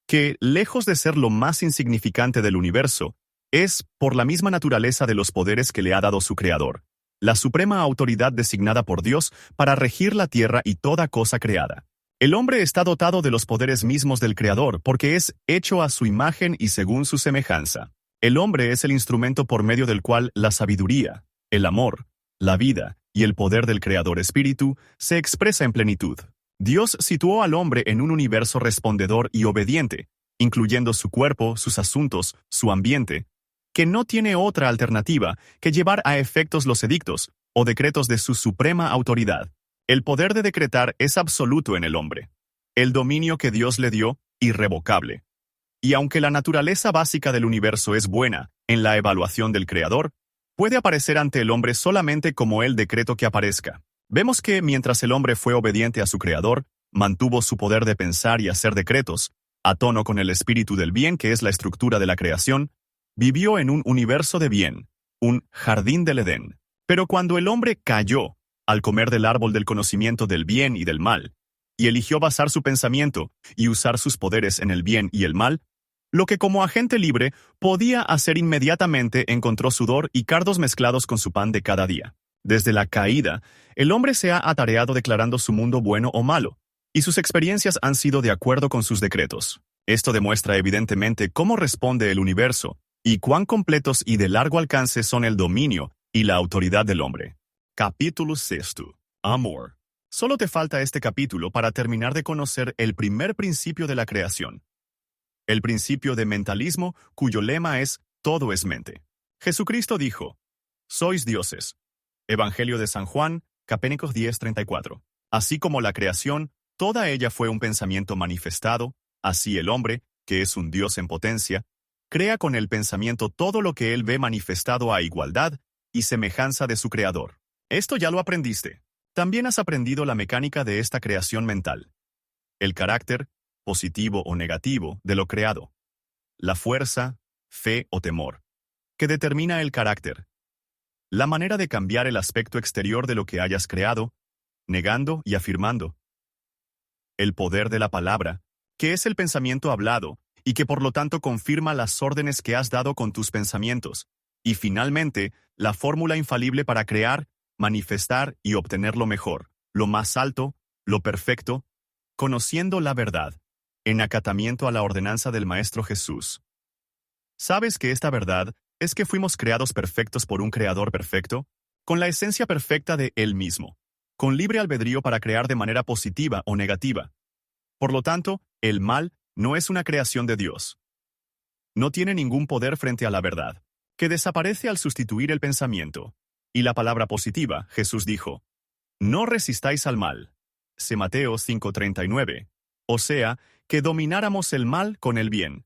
que, lejos de ser lo más insignificante del universo, es, por la misma naturaleza de los poderes que le ha dado su Creador, la suprema autoridad designada por Dios para regir la tierra y toda cosa creada. El hombre está dotado de los poderes mismos del Creador porque es hecho a su imagen y según su semejanza. El hombre es el instrumento por medio del cual la sabiduría, el amor, la vida y el poder del Creador Espíritu se expresa en plenitud. Dios situó al hombre en un universo respondedor y obediente, incluyendo su cuerpo, sus asuntos, su ambiente, que no tiene otra alternativa que llevar a efectos los edictos o decretos de su suprema autoridad. El poder de decretar es absoluto en el hombre. El dominio que Dios le dio, irrevocable. Y aunque la naturaleza básica del universo es buena en la evaluación del Creador, puede aparecer ante el hombre solamente como el decreto que aparezca. Vemos que, mientras el hombre fue obediente a su Creador, mantuvo su poder de pensar y hacer decretos, a tono con el espíritu del bien que es la estructura de la creación, vivió en un universo de bien, un jardín del Edén. Pero cuando el hombre cayó, al comer del árbol del conocimiento del bien y del mal, y eligió basar su pensamiento y usar sus poderes en el bien y el mal, lo que como agente libre podía hacer inmediatamente encontró sudor y cardos mezclados con su pan de cada día. Desde la caída, el hombre se ha atareado declarando su mundo bueno o malo, y sus experiencias han sido de acuerdo con sus decretos. Esto demuestra evidentemente cómo responde el universo, y cuán completos y de largo alcance son el dominio y la autoridad del hombre. Capítulo 6. Amor. Solo te falta este capítulo para terminar de conocer el primer principio de la creación. El principio de mentalismo, cuyo lema es todo es mente. Jesucristo dijo, sois dioses. Evangelio de San Juan, capítulo 10:34. Así como la creación, toda ella fue un pensamiento manifestado, así el hombre, que es un Dios en potencia, crea con el pensamiento todo lo que él ve manifestado a igualdad y semejanza de su Creador. Esto ya lo aprendiste. También has aprendido la mecánica de esta creación mental. El carácter, positivo o negativo, de lo creado. La fuerza, fe o temor, que determina el carácter. La manera de cambiar el aspecto exterior de lo que hayas creado, negando y afirmando. El poder de la palabra, que es el pensamiento hablado, y que por lo tanto confirma las órdenes que has dado con tus pensamientos. Y finalmente, la fórmula infalible para crear, manifestar y obtener lo mejor, lo más alto, lo perfecto, conociendo la verdad, en acatamiento a la ordenanza del Maestro Jesús. ¿Sabes que esta verdad es que fuimos creados perfectos por un Creador perfecto, con la esencia perfecta de Él mismo, con libre albedrío para crear de manera positiva o negativa? Por lo tanto, el mal no es una creación de Dios. No tiene ningún poder frente a la verdad, que desaparece al sustituir el pensamiento, Y la palabra positiva, Jesús dijo, no resistáis al mal. Se Mateo 5:39. O sea, que domináramos el mal con el bien.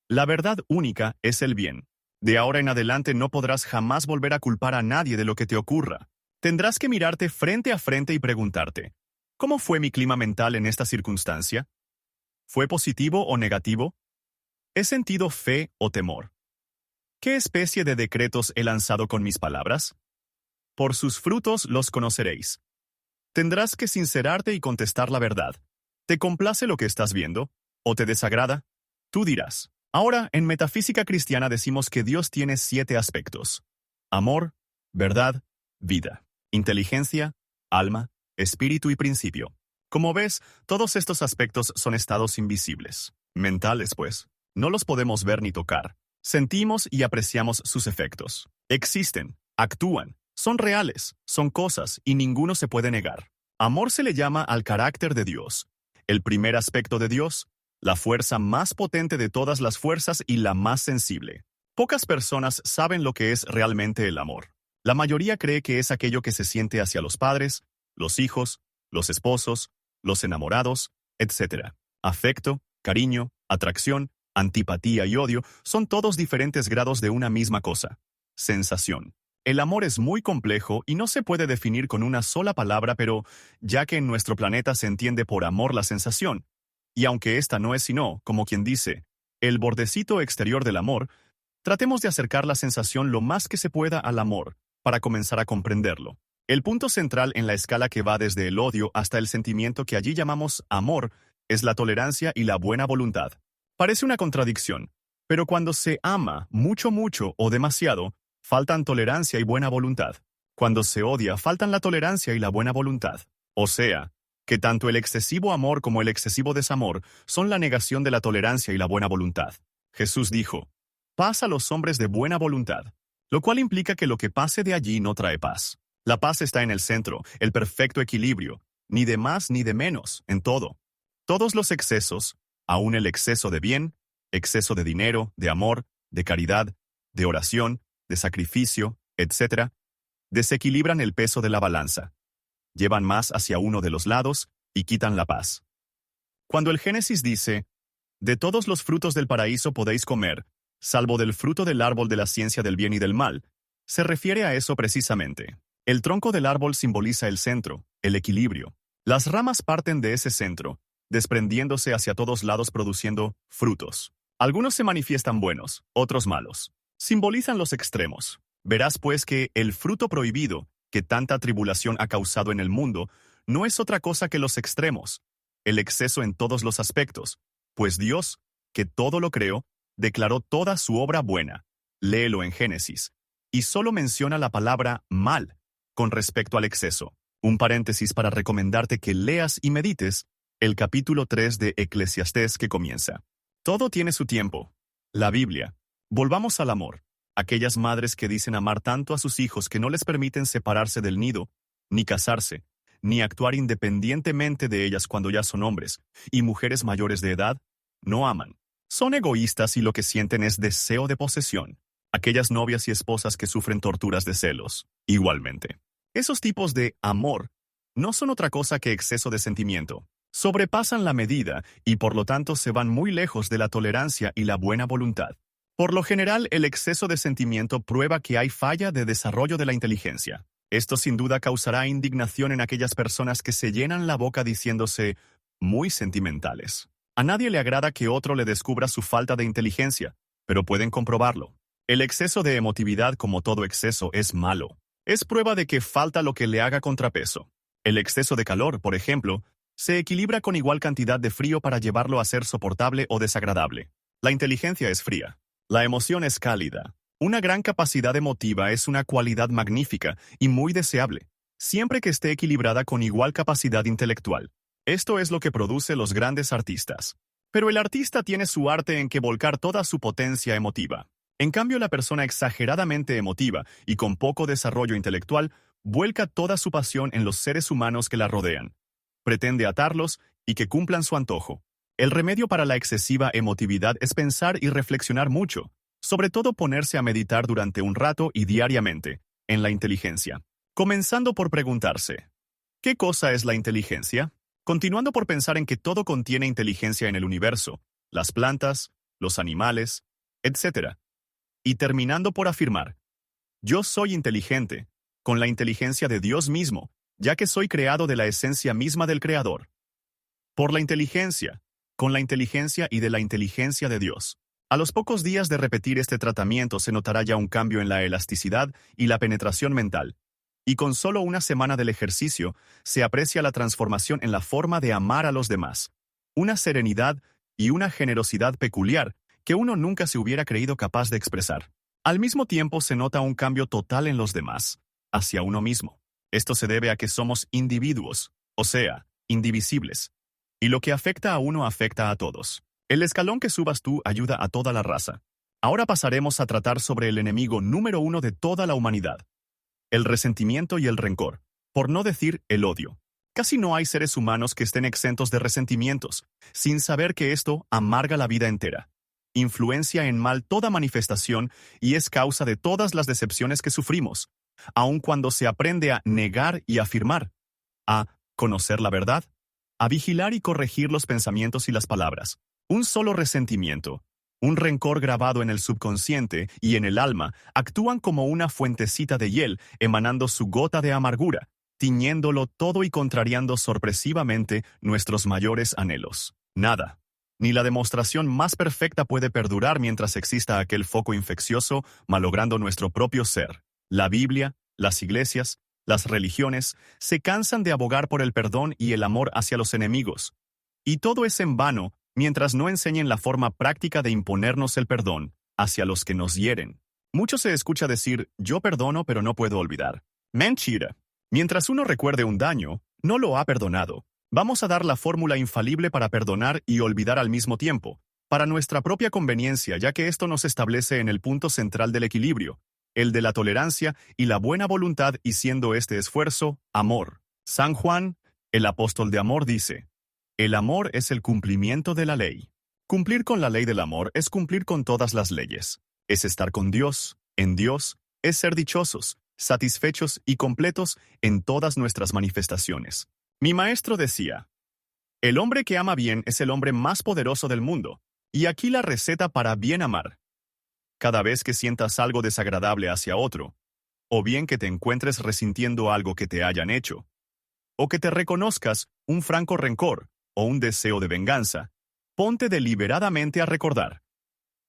La verdad única es el bien. De ahora en adelante no podrás jamás volver a culpar a nadie de lo que te ocurra. Tendrás que mirarte frente a frente y preguntarte, ¿cómo fue mi clima mental en esta circunstancia? ¿Fue positivo o negativo? ¿He sentido fe o temor? ¿Qué especie de decretos he lanzado con mis palabras? Por sus frutos los conoceréis. Tendrás que sincerarte y contestar la verdad. ¿Te complace lo que estás viendo? ¿O te desagrada? Tú dirás. Ahora, en metafísica cristiana decimos que Dios tiene 7 aspectos: amor, verdad, vida, inteligencia, alma, espíritu y principio. Como ves, todos estos aspectos son estados invisibles, mentales pues. No los podemos ver ni tocar. Sentimos y apreciamos sus efectos. Existen, actúan, son reales, son cosas y ninguno se puede negar. Amor se le llama al carácter de Dios, el primer aspecto de Dios, la fuerza más potente de todas las fuerzas y la más sensible. Pocas personas saben lo que es realmente el amor. La mayoría cree que es aquello que se siente hacia los padres, los hijos, los esposos, los enamorados, etc. Afecto, cariño, atracción, antipatía y odio son todos diferentes grados de una misma cosa: sensación. El amor es muy complejo y no se puede definir con una sola palabra, pero ya que en nuestro planeta se entiende por amor la sensación, y aunque esta no es sino, como quien dice, el bordecito exterior del amor, tratemos de acercar la sensación lo más que se pueda al amor, para comenzar a comprenderlo. El punto central en la escala que va desde el odio hasta el sentimiento que allí llamamos amor es la tolerancia y la buena voluntad. Parece una contradicción, pero cuando se ama mucho o demasiado, faltan tolerancia y buena voluntad. Cuando se odia, faltan la tolerancia y la buena voluntad. O sea, que tanto el excesivo amor como el excesivo desamor son la negación de la tolerancia y la buena voluntad. Jesús dijo, paz a los hombres de buena voluntad, lo cual implica que lo que pase de allí no trae paz. La paz está en el centro, el perfecto equilibrio, ni de más ni de menos, en todo. Todos los excesos, aun el exceso de bien, exceso de dinero, de amor, de caridad, de oración, de sacrificio, etc., desequilibran el peso de la balanza. Llevan más hacia uno de los lados y quitan la paz. Cuando el Génesis dice, de todos los frutos del paraíso podéis comer, salvo del fruto del árbol de la ciencia del bien y del mal, se refiere a eso precisamente. El tronco del árbol simboliza el centro, el equilibrio. Las ramas parten de ese centro, desprendiéndose hacia todos lados produciendo frutos. Algunos se manifiestan buenos, otros malos. Simbolizan los extremos. Verás pues que el fruto prohibido, que tanta tribulación ha causado en el mundo, no es otra cosa que los extremos, el exceso en todos los aspectos, pues Dios, que todo lo creó, declaró toda su obra buena. Léelo en Génesis. Y solo menciona la palabra mal con respecto al exceso. Un paréntesis para recomendarte que leas y medites el capítulo 3 de Eclesiastés que comienza. Todo tiene su tiempo. La Biblia. Volvamos al amor. Aquellas madres que dicen amar tanto a sus hijos que no les permiten separarse del nido, ni casarse, ni actuar independientemente de ellas cuando ya son hombres, y mujeres mayores de edad, no aman. Son egoístas y lo que sienten es deseo de posesión. Aquellas novias y esposas que sufren torturas de celos, igualmente. Esos tipos de amor no son otra cosa que exceso de sentimiento. Sobrepasan la medida y por lo tanto se van muy lejos de la tolerancia y la buena voluntad. Por lo general, el exceso de sentimiento prueba que hay falla de desarrollo de la inteligencia. Esto sin duda causará indignación en aquellas personas que se llenan la boca diciéndose muy sentimentales. A nadie le agrada que otro le descubra su falta de inteligencia, pero pueden comprobarlo. El exceso de emotividad, como todo exceso, es malo. Es prueba de que falta lo que le haga contrapeso. El exceso de calor, por ejemplo, se equilibra con igual cantidad de frío para llevarlo a ser soportable o desagradable. La inteligencia es fría. La emoción es cálida. Una gran capacidad emotiva es una cualidad magnífica y muy deseable, siempre que esté equilibrada con igual capacidad intelectual. Esto es lo que produce los grandes artistas. Pero el artista tiene su arte en que volcar toda su potencia emotiva. En cambio, la persona exageradamente emotiva y con poco desarrollo intelectual vuelca toda su pasión en los seres humanos que la rodean. Pretende atarlos y que cumplan su antojo. El remedio para la excesiva emotividad es pensar y reflexionar mucho, sobre todo ponerse a meditar durante un rato y diariamente, en la inteligencia. Comenzando por preguntarse, ¿qué cosa es la inteligencia? Continuando por pensar en que todo contiene inteligencia en el universo, las plantas, los animales, etc. Y terminando por afirmar, yo soy inteligente, con la inteligencia de Dios mismo, ya que soy creado de la esencia misma del Creador. Por la inteligencia, con la inteligencia y de la inteligencia de Dios. A los pocos días de repetir este tratamiento se notará ya un cambio en la elasticidad y la penetración mental. Y con solo una semana del ejercicio, se aprecia la transformación en la forma de amar a los demás. Una serenidad y una generosidad peculiar que uno nunca se hubiera creído capaz de expresar. Al mismo tiempo se nota un cambio total en los demás, hacia uno mismo. Esto se debe a que somos individuos, o sea, indivisibles. Y lo que afecta a uno afecta a todos. El escalón que subas tú ayuda a toda la raza. Ahora pasaremos a tratar sobre el enemigo número 1 de toda la humanidad. El resentimiento y el rencor, por no decir el odio. Casi no hay seres humanos que estén exentos de resentimientos, sin saber que esto amarga la vida entera. Influencia en mal toda manifestación y es causa de todas las decepciones que sufrimos, aun cuando se aprende a negar y afirmar, a conocer la verdad, a vigilar y corregir los pensamientos y las palabras. Un solo resentimiento, un rencor grabado en el subconsciente y en el alma, actúan como una fuentecita de hiel, emanando su gota de amargura, tiñéndolo todo y contrariando sorpresivamente nuestros mayores anhelos. Nada, ni la demostración más perfecta puede perdurar mientras exista aquel foco infeccioso malogrando nuestro propio ser. La Biblia, las iglesias, las religiones, se cansan de abogar por el perdón y el amor hacia los enemigos. Y todo es en vano mientras no enseñen la forma práctica de imponernos el perdón hacia los que nos hieren. Mucho se escucha decir, yo perdono pero no puedo olvidar. Mentira. Mientras uno recuerde un daño, no lo ha perdonado. Vamos a dar la fórmula infalible para perdonar y olvidar al mismo tiempo, para nuestra propia conveniencia, ya que esto nos establece en el punto central del equilibrio, el de la tolerancia y la buena voluntad, y siendo este esfuerzo, amor. San Juan, el apóstol de amor, dice, el amor es el cumplimiento de la ley. Cumplir con la ley del amor es cumplir con todas las leyes. Es estar con Dios, en Dios, es ser dichosos, satisfechos y completos en todas nuestras manifestaciones. Mi maestro decía, el hombre que ama bien es el hombre más poderoso del mundo, y aquí la receta para bien amar. Cada vez que sientas algo desagradable hacia otro, o bien que te encuentres resintiendo algo que te hayan hecho, o que te reconozcas un franco rencor o un deseo de venganza, ponte deliberadamente a recordar.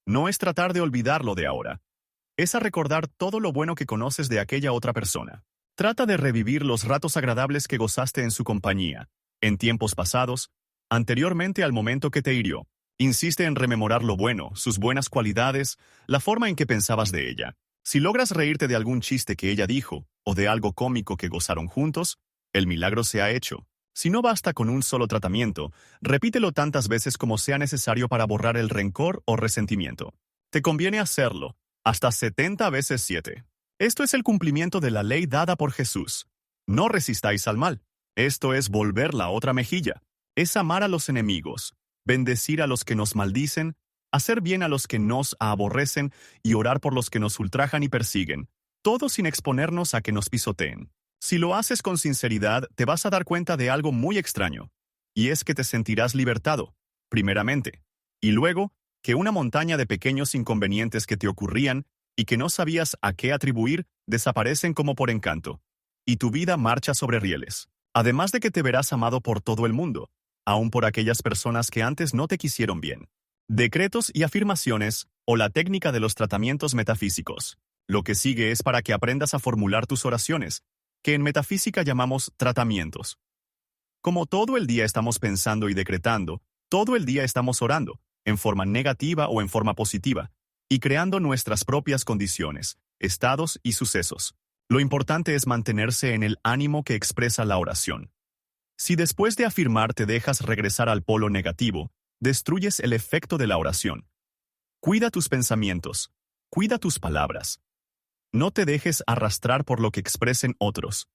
No es tratar de olvidarlo de ahora, es a recordar todo lo bueno que conoces de aquella otra persona. Trata de revivir los ratos agradables que gozaste en su compañía, en tiempos pasados, anteriormente al momento que te hirió. Insiste en rememorar lo bueno, sus buenas cualidades, la forma en que pensabas de ella. Si logras reírte de algún chiste que ella dijo, o de algo cómico que gozaron juntos, el milagro se ha hecho. Si no basta con un solo tratamiento, repítelo tantas veces como sea necesario para borrar el rencor o resentimiento. Te conviene hacerlo, hasta 70 veces 7. Esto es el cumplimiento de la ley dada por Jesús. No resistáis al mal. Esto es volver la otra mejilla. Es amar a los enemigos, bendecir a los que nos maldicen, hacer bien a los que nos aborrecen y orar por los que nos ultrajan y persiguen, todo sin exponernos a que nos pisoteen. Si lo haces con sinceridad, te vas a dar cuenta de algo muy extraño, y es que te sentirás libertado, primeramente, y luego que una montaña de pequeños inconvenientes que te ocurrían y que no sabías a qué atribuir, desaparecen como por encanto, y tu vida marcha sobre rieles. Además de que te verás amado por todo el mundo, aun por aquellas personas que antes no te quisieron bien. Decretos y afirmaciones, o la técnica de los tratamientos metafísicos. Lo que sigue es para que aprendas a formular tus oraciones, que en metafísica llamamos tratamientos. Como todo el día estamos pensando y decretando, todo el día estamos orando, en forma negativa o en forma positiva, y creando nuestras propias condiciones, estados y sucesos. Lo importante es mantenerse en el ánimo que expresa la oración. Si después de afirmar te dejas regresar al polo negativo, destruyes el efecto de la oración. Cuida tus pensamientos, cuida tus palabras. No te dejes arrastrar por lo que expresen otros.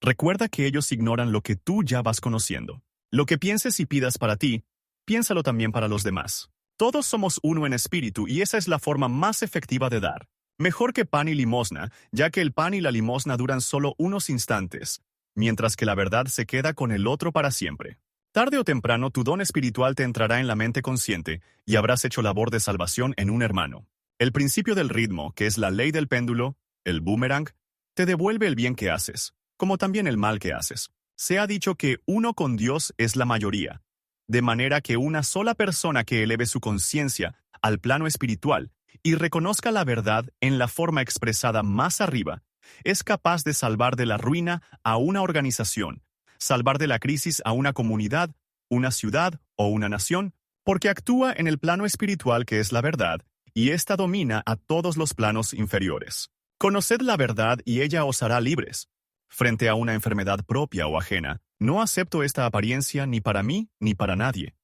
Recuerda que ellos ignoran lo que tú ya vas conociendo. Lo que pienses y pidas para ti, piénsalo también para los demás. Todos somos uno en espíritu y esa es la forma más efectiva de dar. Mejor que pan y limosna, ya que el pan y la limosna duran solo unos instantes, mientras que la verdad se queda con el otro para siempre. Tarde o temprano tu don espiritual te entrará en la mente consciente y habrás hecho labor de salvación en un hermano. El principio del ritmo, que es la ley del péndulo, el boomerang, te devuelve el bien que haces, como también el mal que haces. Se ha dicho que uno con Dios es la mayoría, de manera que una sola persona que eleve su conciencia al plano espiritual y reconozca la verdad en la forma expresada más arriba, es capaz de salvar de la ruina a una organización, salvar de la crisis a una comunidad, una ciudad o una nación, porque actúa en el plano espiritual que es la verdad, y ésta domina a todos los planos inferiores. Conoced la verdad y ella os hará libres. Frente a una enfermedad propia o ajena, no acepto esta apariencia ni para mí ni para nadie.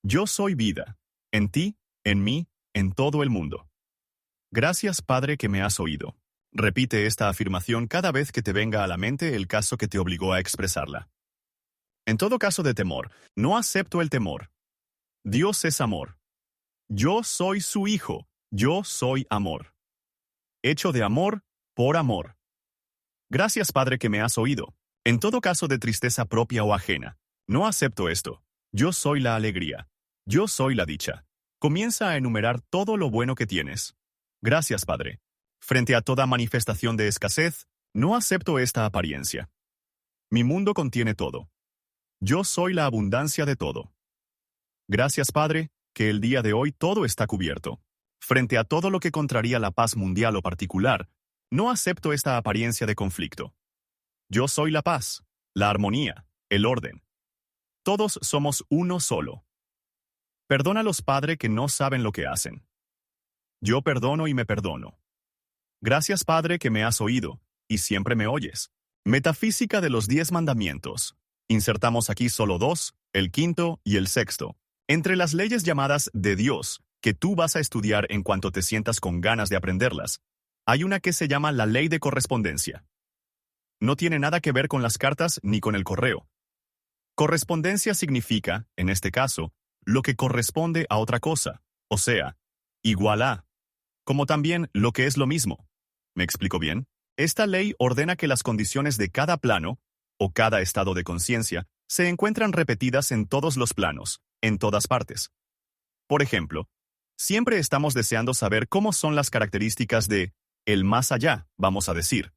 Yo soy vida, en ti, en mí, en todo el mundo. Gracias, Padre, que me has oído. Repite esta afirmación cada vez que te venga a la mente el caso que te obligó a expresarla. En todo caso de temor, no acepto el temor. Dios es amor. Yo soy su hijo, yo soy amor. Hecho de amor, por amor. Gracias, Padre, que me has oído. En todo caso de tristeza propia o ajena, no acepto esto. Yo soy la alegría. Yo soy la dicha. Comienza a enumerar todo lo bueno que tienes. Gracias, Padre. Frente a toda manifestación de escasez, no acepto esta apariencia. Mi mundo contiene todo. Yo soy la abundancia de todo. Gracias, Padre, que el día de hoy todo está cubierto. Frente a todo lo que contraría la paz mundial o particular, no acepto esta apariencia de conflicto. Yo soy la paz, la armonía, el orden. Todos somos uno solo. Perdónalos, Padre, que no saben lo que hacen. Yo perdono y me perdono. Gracias, Padre, que me has oído, y siempre me oyes. Metafísica de los 10 mandamientos. Insertamos aquí solo 2, el quinto y el sexto. Entre las leyes llamadas de Dios, que tú vas a estudiar en cuanto te sientas con ganas de aprenderlas, hay una que se llama la ley de correspondencia. No tiene nada que ver con las cartas ni con el correo. Correspondencia significa, en este caso, lo que corresponde a otra cosa, o sea, igual a, como también lo que es lo mismo. ¿Me explico bien? Esta ley ordena que las condiciones de cada plano, o cada estado de conciencia, se encuentran repetidas en todos los planos, en todas partes. Por ejemplo, siempre estamos deseando saber cómo son las características de el más allá, vamos a decir.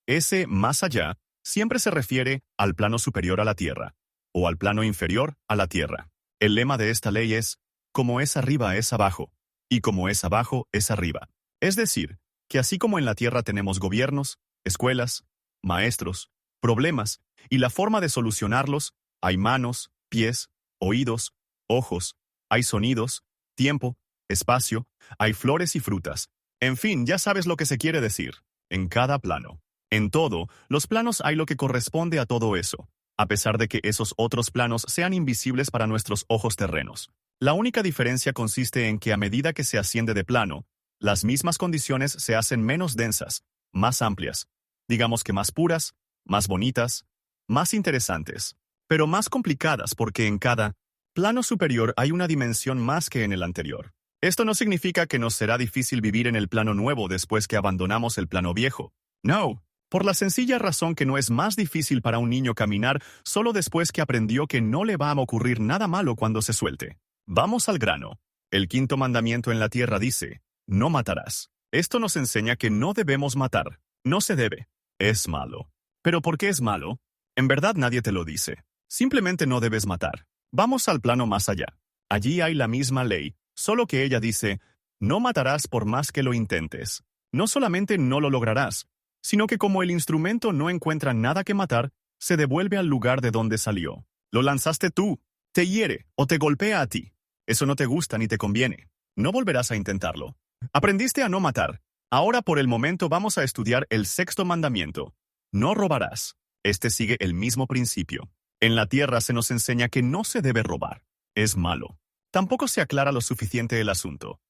Ese más allá siempre se refiere al plano superior a la Tierra, o al plano inferior a la Tierra. El lema de esta ley es, como es arriba es abajo, y como es abajo es arriba. Es decir, que así como en la Tierra tenemos gobiernos, escuelas, maestros, problemas, y la forma de solucionarlos, hay manos, pies, oídos, ojos, hay sonidos, tiempo, espacio, hay flores y frutas. En fin, ya sabes lo que se quiere decir. En cada plano. En todo, los planos hay lo que corresponde a todo eso, a pesar de que esos otros planos sean invisibles para nuestros ojos terrenos. La única diferencia consiste en que a medida que se asciende de plano, las mismas condiciones se hacen menos densas, más amplias, digamos que más puras, más bonitas, más interesantes, pero más complicadas porque en cada plano superior hay una dimensión más que en el anterior. Esto no significa que nos será difícil vivir en el plano nuevo después que abandonamos el plano viejo. No, por la sencilla razón que no es más difícil para un niño caminar solo después que aprendió que no le va a ocurrir nada malo cuando se suelte. Vamos al grano. El quinto mandamiento en la tierra dice, no matarás. Esto nos enseña que no debemos matar. No se debe. Es malo. ¿Pero por qué es malo? En verdad nadie te lo dice. Simplemente no debes matar. Vamos al plano más allá. Allí hay la misma ley, solo que ella dice, no matarás por más que lo intentes. No solamente no lo lograrás, sino que como el instrumento no encuentra nada que matar, se devuelve al lugar de donde salió. Lo lanzaste tú, te hiere o te golpea a ti. Eso no te gusta ni te conviene. No volverás a intentarlo. Aprendiste a no matar. Ahora por el momento vamos a estudiar el sexto mandamiento. No robarás. Este sigue el mismo principio. En la tierra se nos enseña que no se debe robar. Es malo. Tampoco se aclara lo suficiente el asunto.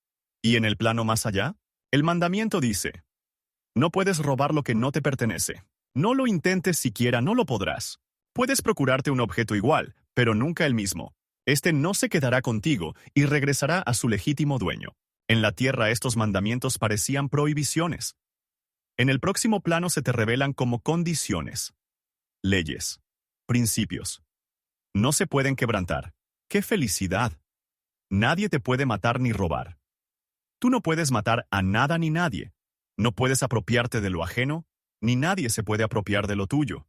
¿Y en el plano más allá? El mandamiento dice, no puedes robar lo que no te pertenece. No lo intentes siquiera, no lo podrás. Puedes procurarte un objeto igual, pero nunca el mismo. Este no se quedará contigo y regresará a su legítimo dueño. En la tierra estos mandamientos parecían prohibiciones. En el próximo plano se te revelan como condiciones, leyes, principios. No se pueden quebrantar. ¡Qué felicidad! Nadie te puede matar ni robar. Tú no puedes matar a nada ni nadie. No puedes apropiarte de lo ajeno, ni nadie se puede apropiar de lo tuyo.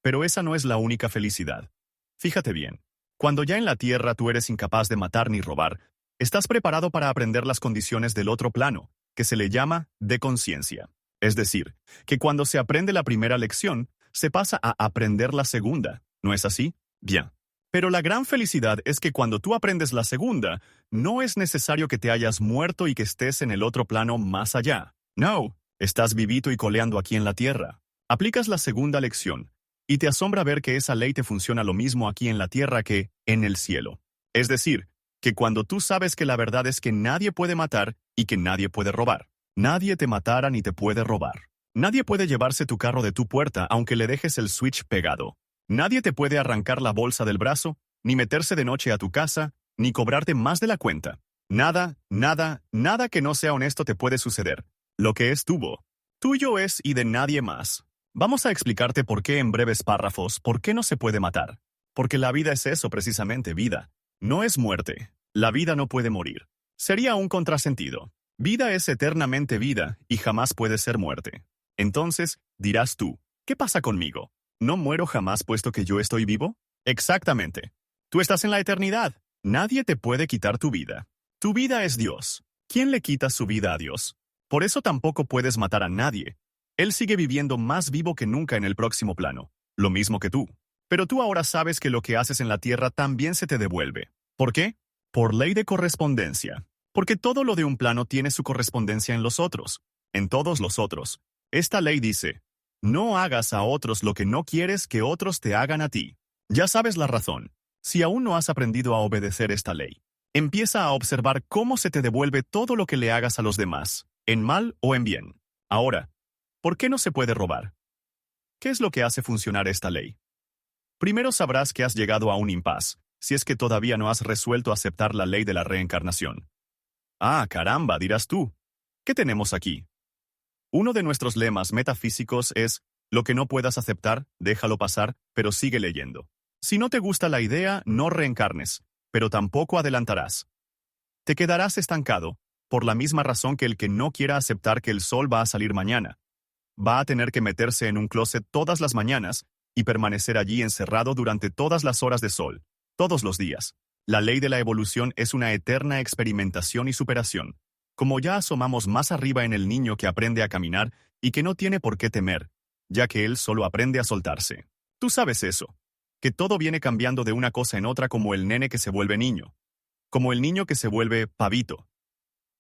Pero esa no es la única felicidad. Fíjate bien, cuando ya en la tierra tú eres incapaz de matar ni robar, estás preparado para aprender las condiciones del otro plano, que se le llama de conciencia. Es decir, que cuando se aprende la primera lección, se pasa a aprender la segunda. ¿No es así? Bien. Pero la gran felicidad es que cuando tú aprendes la segunda, no es necesario que te hayas muerto y que estés en el otro plano más allá. No, estás vivito y coleando aquí en la tierra. Aplicas la segunda lección, y te asombra ver que esa ley te funciona lo mismo aquí en la tierra que en el cielo. Es decir, que cuando tú sabes que la verdad es que nadie puede matar y que nadie puede robar. Nadie te matará ni te puede robar. Nadie puede llevarse tu carro de tu puerta aunque le dejes el switch pegado. Nadie te puede arrancar la bolsa del brazo, ni meterse de noche a tu casa, ni cobrarte más de la cuenta. Nada, nada, nada que no sea honesto te puede suceder. Lo que es tuyo es y de nadie más. Vamos a explicarte por qué en breves párrafos, por qué no se puede matar. Porque la vida es eso precisamente, vida. No es muerte. La vida no puede morir. Sería un contrasentido. Vida es eternamente vida y jamás puede ser muerte. Entonces, dirás tú, ¿qué pasa conmigo? ¿No muero jamás puesto que yo estoy vivo? Exactamente. Tú estás en la eternidad. Nadie te puede quitar tu vida. Tu vida es Dios. ¿Quién le quita su vida a Dios? Por eso tampoco puedes matar a nadie. Él sigue viviendo más vivo que nunca en el próximo plano, lo mismo que tú. Pero tú ahora sabes que lo que haces en la tierra también se te devuelve. ¿Por qué? Por ley de correspondencia. Porque todo lo de un plano tiene su correspondencia en los otros, en todos los otros. Esta ley dice, no hagas a otros lo que no quieres que otros te hagan a ti. Ya sabes la razón. Si aún no has aprendido a obedecer esta ley, empieza a observar cómo se te devuelve todo lo que le hagas a los demás, en mal o en bien. Ahora, ¿por qué no se puede robar? ¿Qué es lo que hace funcionar esta ley? Primero sabrás que has llegado a un impas, si es que todavía no has resuelto aceptar la ley de la reencarnación. Ah, caramba, dirás tú. ¿Qué tenemos aquí? Uno de nuestros lemas metafísicos es, lo que no puedas aceptar, déjalo pasar, pero sigue leyendo. Si no te gusta la idea, no reencarnes, pero tampoco adelantarás. Te quedarás estancado, por la misma razón que el que no quiera aceptar que el sol va a salir mañana. Va a tener que meterse en un closet todas las mañanas y permanecer allí encerrado durante todas las horas de sol, todos los días. La ley de la evolución es una eterna experimentación y superación. Como ya asomamos más arriba en el niño que aprende a caminar y que no tiene por qué temer, ya que él solo aprende a soltarse. Tú sabes eso, que todo viene cambiando de una cosa en otra como el nene que se vuelve niño, como el niño que se vuelve pavito,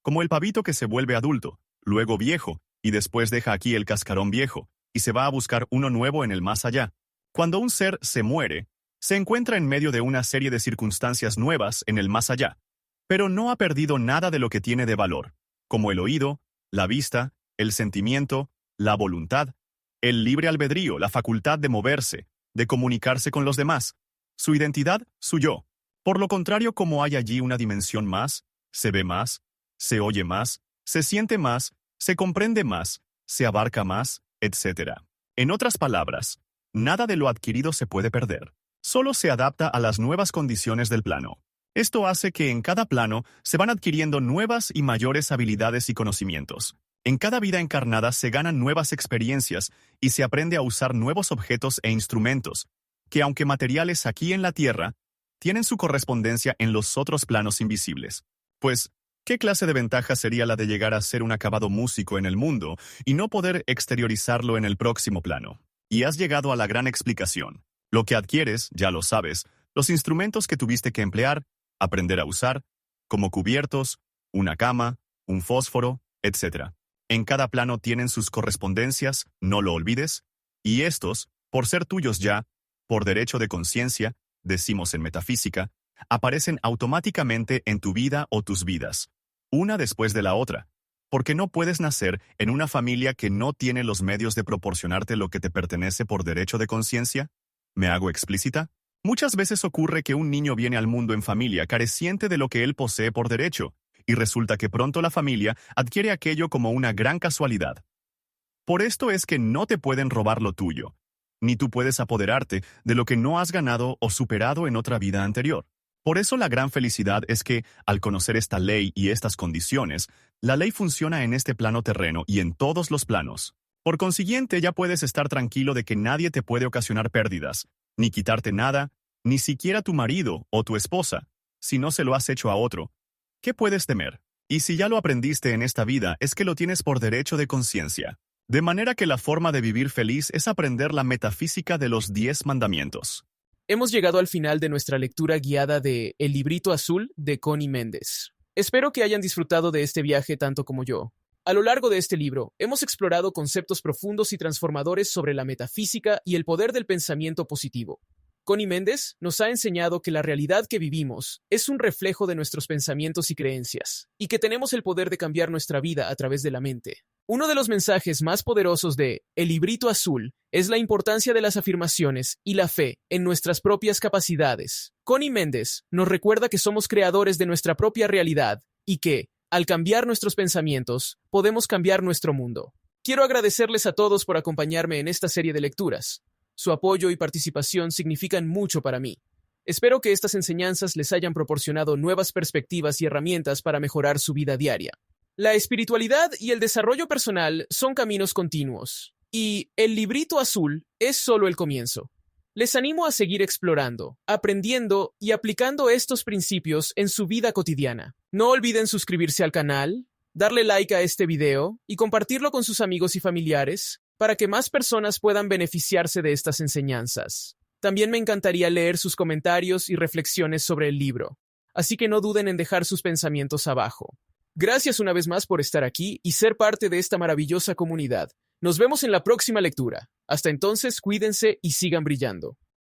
como el pavito que se vuelve adulto, luego viejo, y después deja aquí el cascarón viejo, y se va a buscar uno nuevo en el más allá. Cuando un ser se muere, se encuentra en medio de una serie de circunstancias nuevas en el más allá, pero no ha perdido nada de lo que tiene de valor, como el oído, la vista, el sentimiento, la voluntad, el libre albedrío, la facultad de moverse, de comunicarse con los demás, su identidad, su yo. Por lo contrario, como hay allí una dimensión más, se ve más, se oye más, se siente más, se comprende más, se abarca más, etc. En otras palabras, nada de lo adquirido se puede perder. Solo se adapta a las nuevas condiciones del plano. Esto hace que en cada plano se van adquiriendo nuevas y mayores habilidades y conocimientos. En cada vida encarnada se ganan nuevas experiencias y se aprende a usar nuevos objetos e instrumentos, que aunque materiales aquí en la Tierra, tienen su correspondencia en los otros planos invisibles. Pues, ¿qué clase de ventaja sería la de llegar a ser un acabado músico en el mundo y no poder exteriorizarlo en el próximo plano? Y has llegado a la gran explicación. Lo que adquieres, ya lo sabes, los instrumentos que tuviste que emplear, aprender a usar, como cubiertos, una cama, un fósforo, etc. En cada plano tienen sus correspondencias, no lo olvides, y estos, por ser tuyos ya, por derecho de conciencia, decimos en metafísica, aparecen automáticamente en tu vida o tus vidas, una después de la otra, porque no puedes nacer en una familia que no tiene los medios de proporcionarte lo que te pertenece por derecho de conciencia. ¿Me hago explícita? Muchas veces ocurre que un niño viene al mundo en familia careciente de lo que él posee por derecho, y resulta que pronto la familia adquiere aquello como una gran casualidad. Por esto es que no te pueden robar lo tuyo, ni tú puedes apoderarte de lo que no has ganado o superado en otra vida anterior. Por eso la gran felicidad es que, al conocer esta ley y estas condiciones, la ley funciona en este plano terreno y en todos los planos. Por consiguiente, ya puedes estar tranquilo de que nadie te puede ocasionar pérdidas, ni quitarte nada, ni siquiera tu marido o tu esposa, si no se lo has hecho a otro. ¿Qué puedes temer? Y si ya lo aprendiste en esta vida, es que lo tienes por derecho de conciencia. De manera que la forma de vivir feliz es aprender la metafísica de los 10 mandamientos. Hemos llegado al final de nuestra lectura guiada de El librito azul de Connie Méndez. Espero que hayan disfrutado de este viaje tanto como yo. A lo largo de este libro, hemos explorado conceptos profundos y transformadores sobre la metafísica y el poder del pensamiento positivo. Connie Méndez nos ha enseñado que la realidad que vivimos es un reflejo de nuestros pensamientos y creencias, y que tenemos el poder de cambiar nuestra vida a través de la mente. Uno de los mensajes más poderosos de El librito azul es la importancia de las afirmaciones y la fe en nuestras propias capacidades. Connie Méndez nos recuerda que somos creadores de nuestra propia realidad y que, al cambiar nuestros pensamientos, podemos cambiar nuestro mundo. Quiero agradecerles a todos por acompañarme en esta serie de lecturas. Su apoyo y participación significan mucho para mí. Espero que estas enseñanzas les hayan proporcionado nuevas perspectivas y herramientas para mejorar su vida diaria. La espiritualidad y el desarrollo personal son caminos continuos, y el librito azul es solo el comienzo. Les animo a seguir explorando, aprendiendo y aplicando estos principios en su vida cotidiana. No olviden suscribirse al canal, darle like a este video y compartirlo con sus amigos y familiares para que más personas puedan beneficiarse de estas enseñanzas. También me encantaría leer sus comentarios y reflexiones sobre el libro, así que no duden en dejar sus pensamientos abajo. Gracias una vez más por estar aquí y ser parte de esta maravillosa comunidad. Nos vemos en la próxima lectura. Hasta entonces, cuídense y sigan brillando.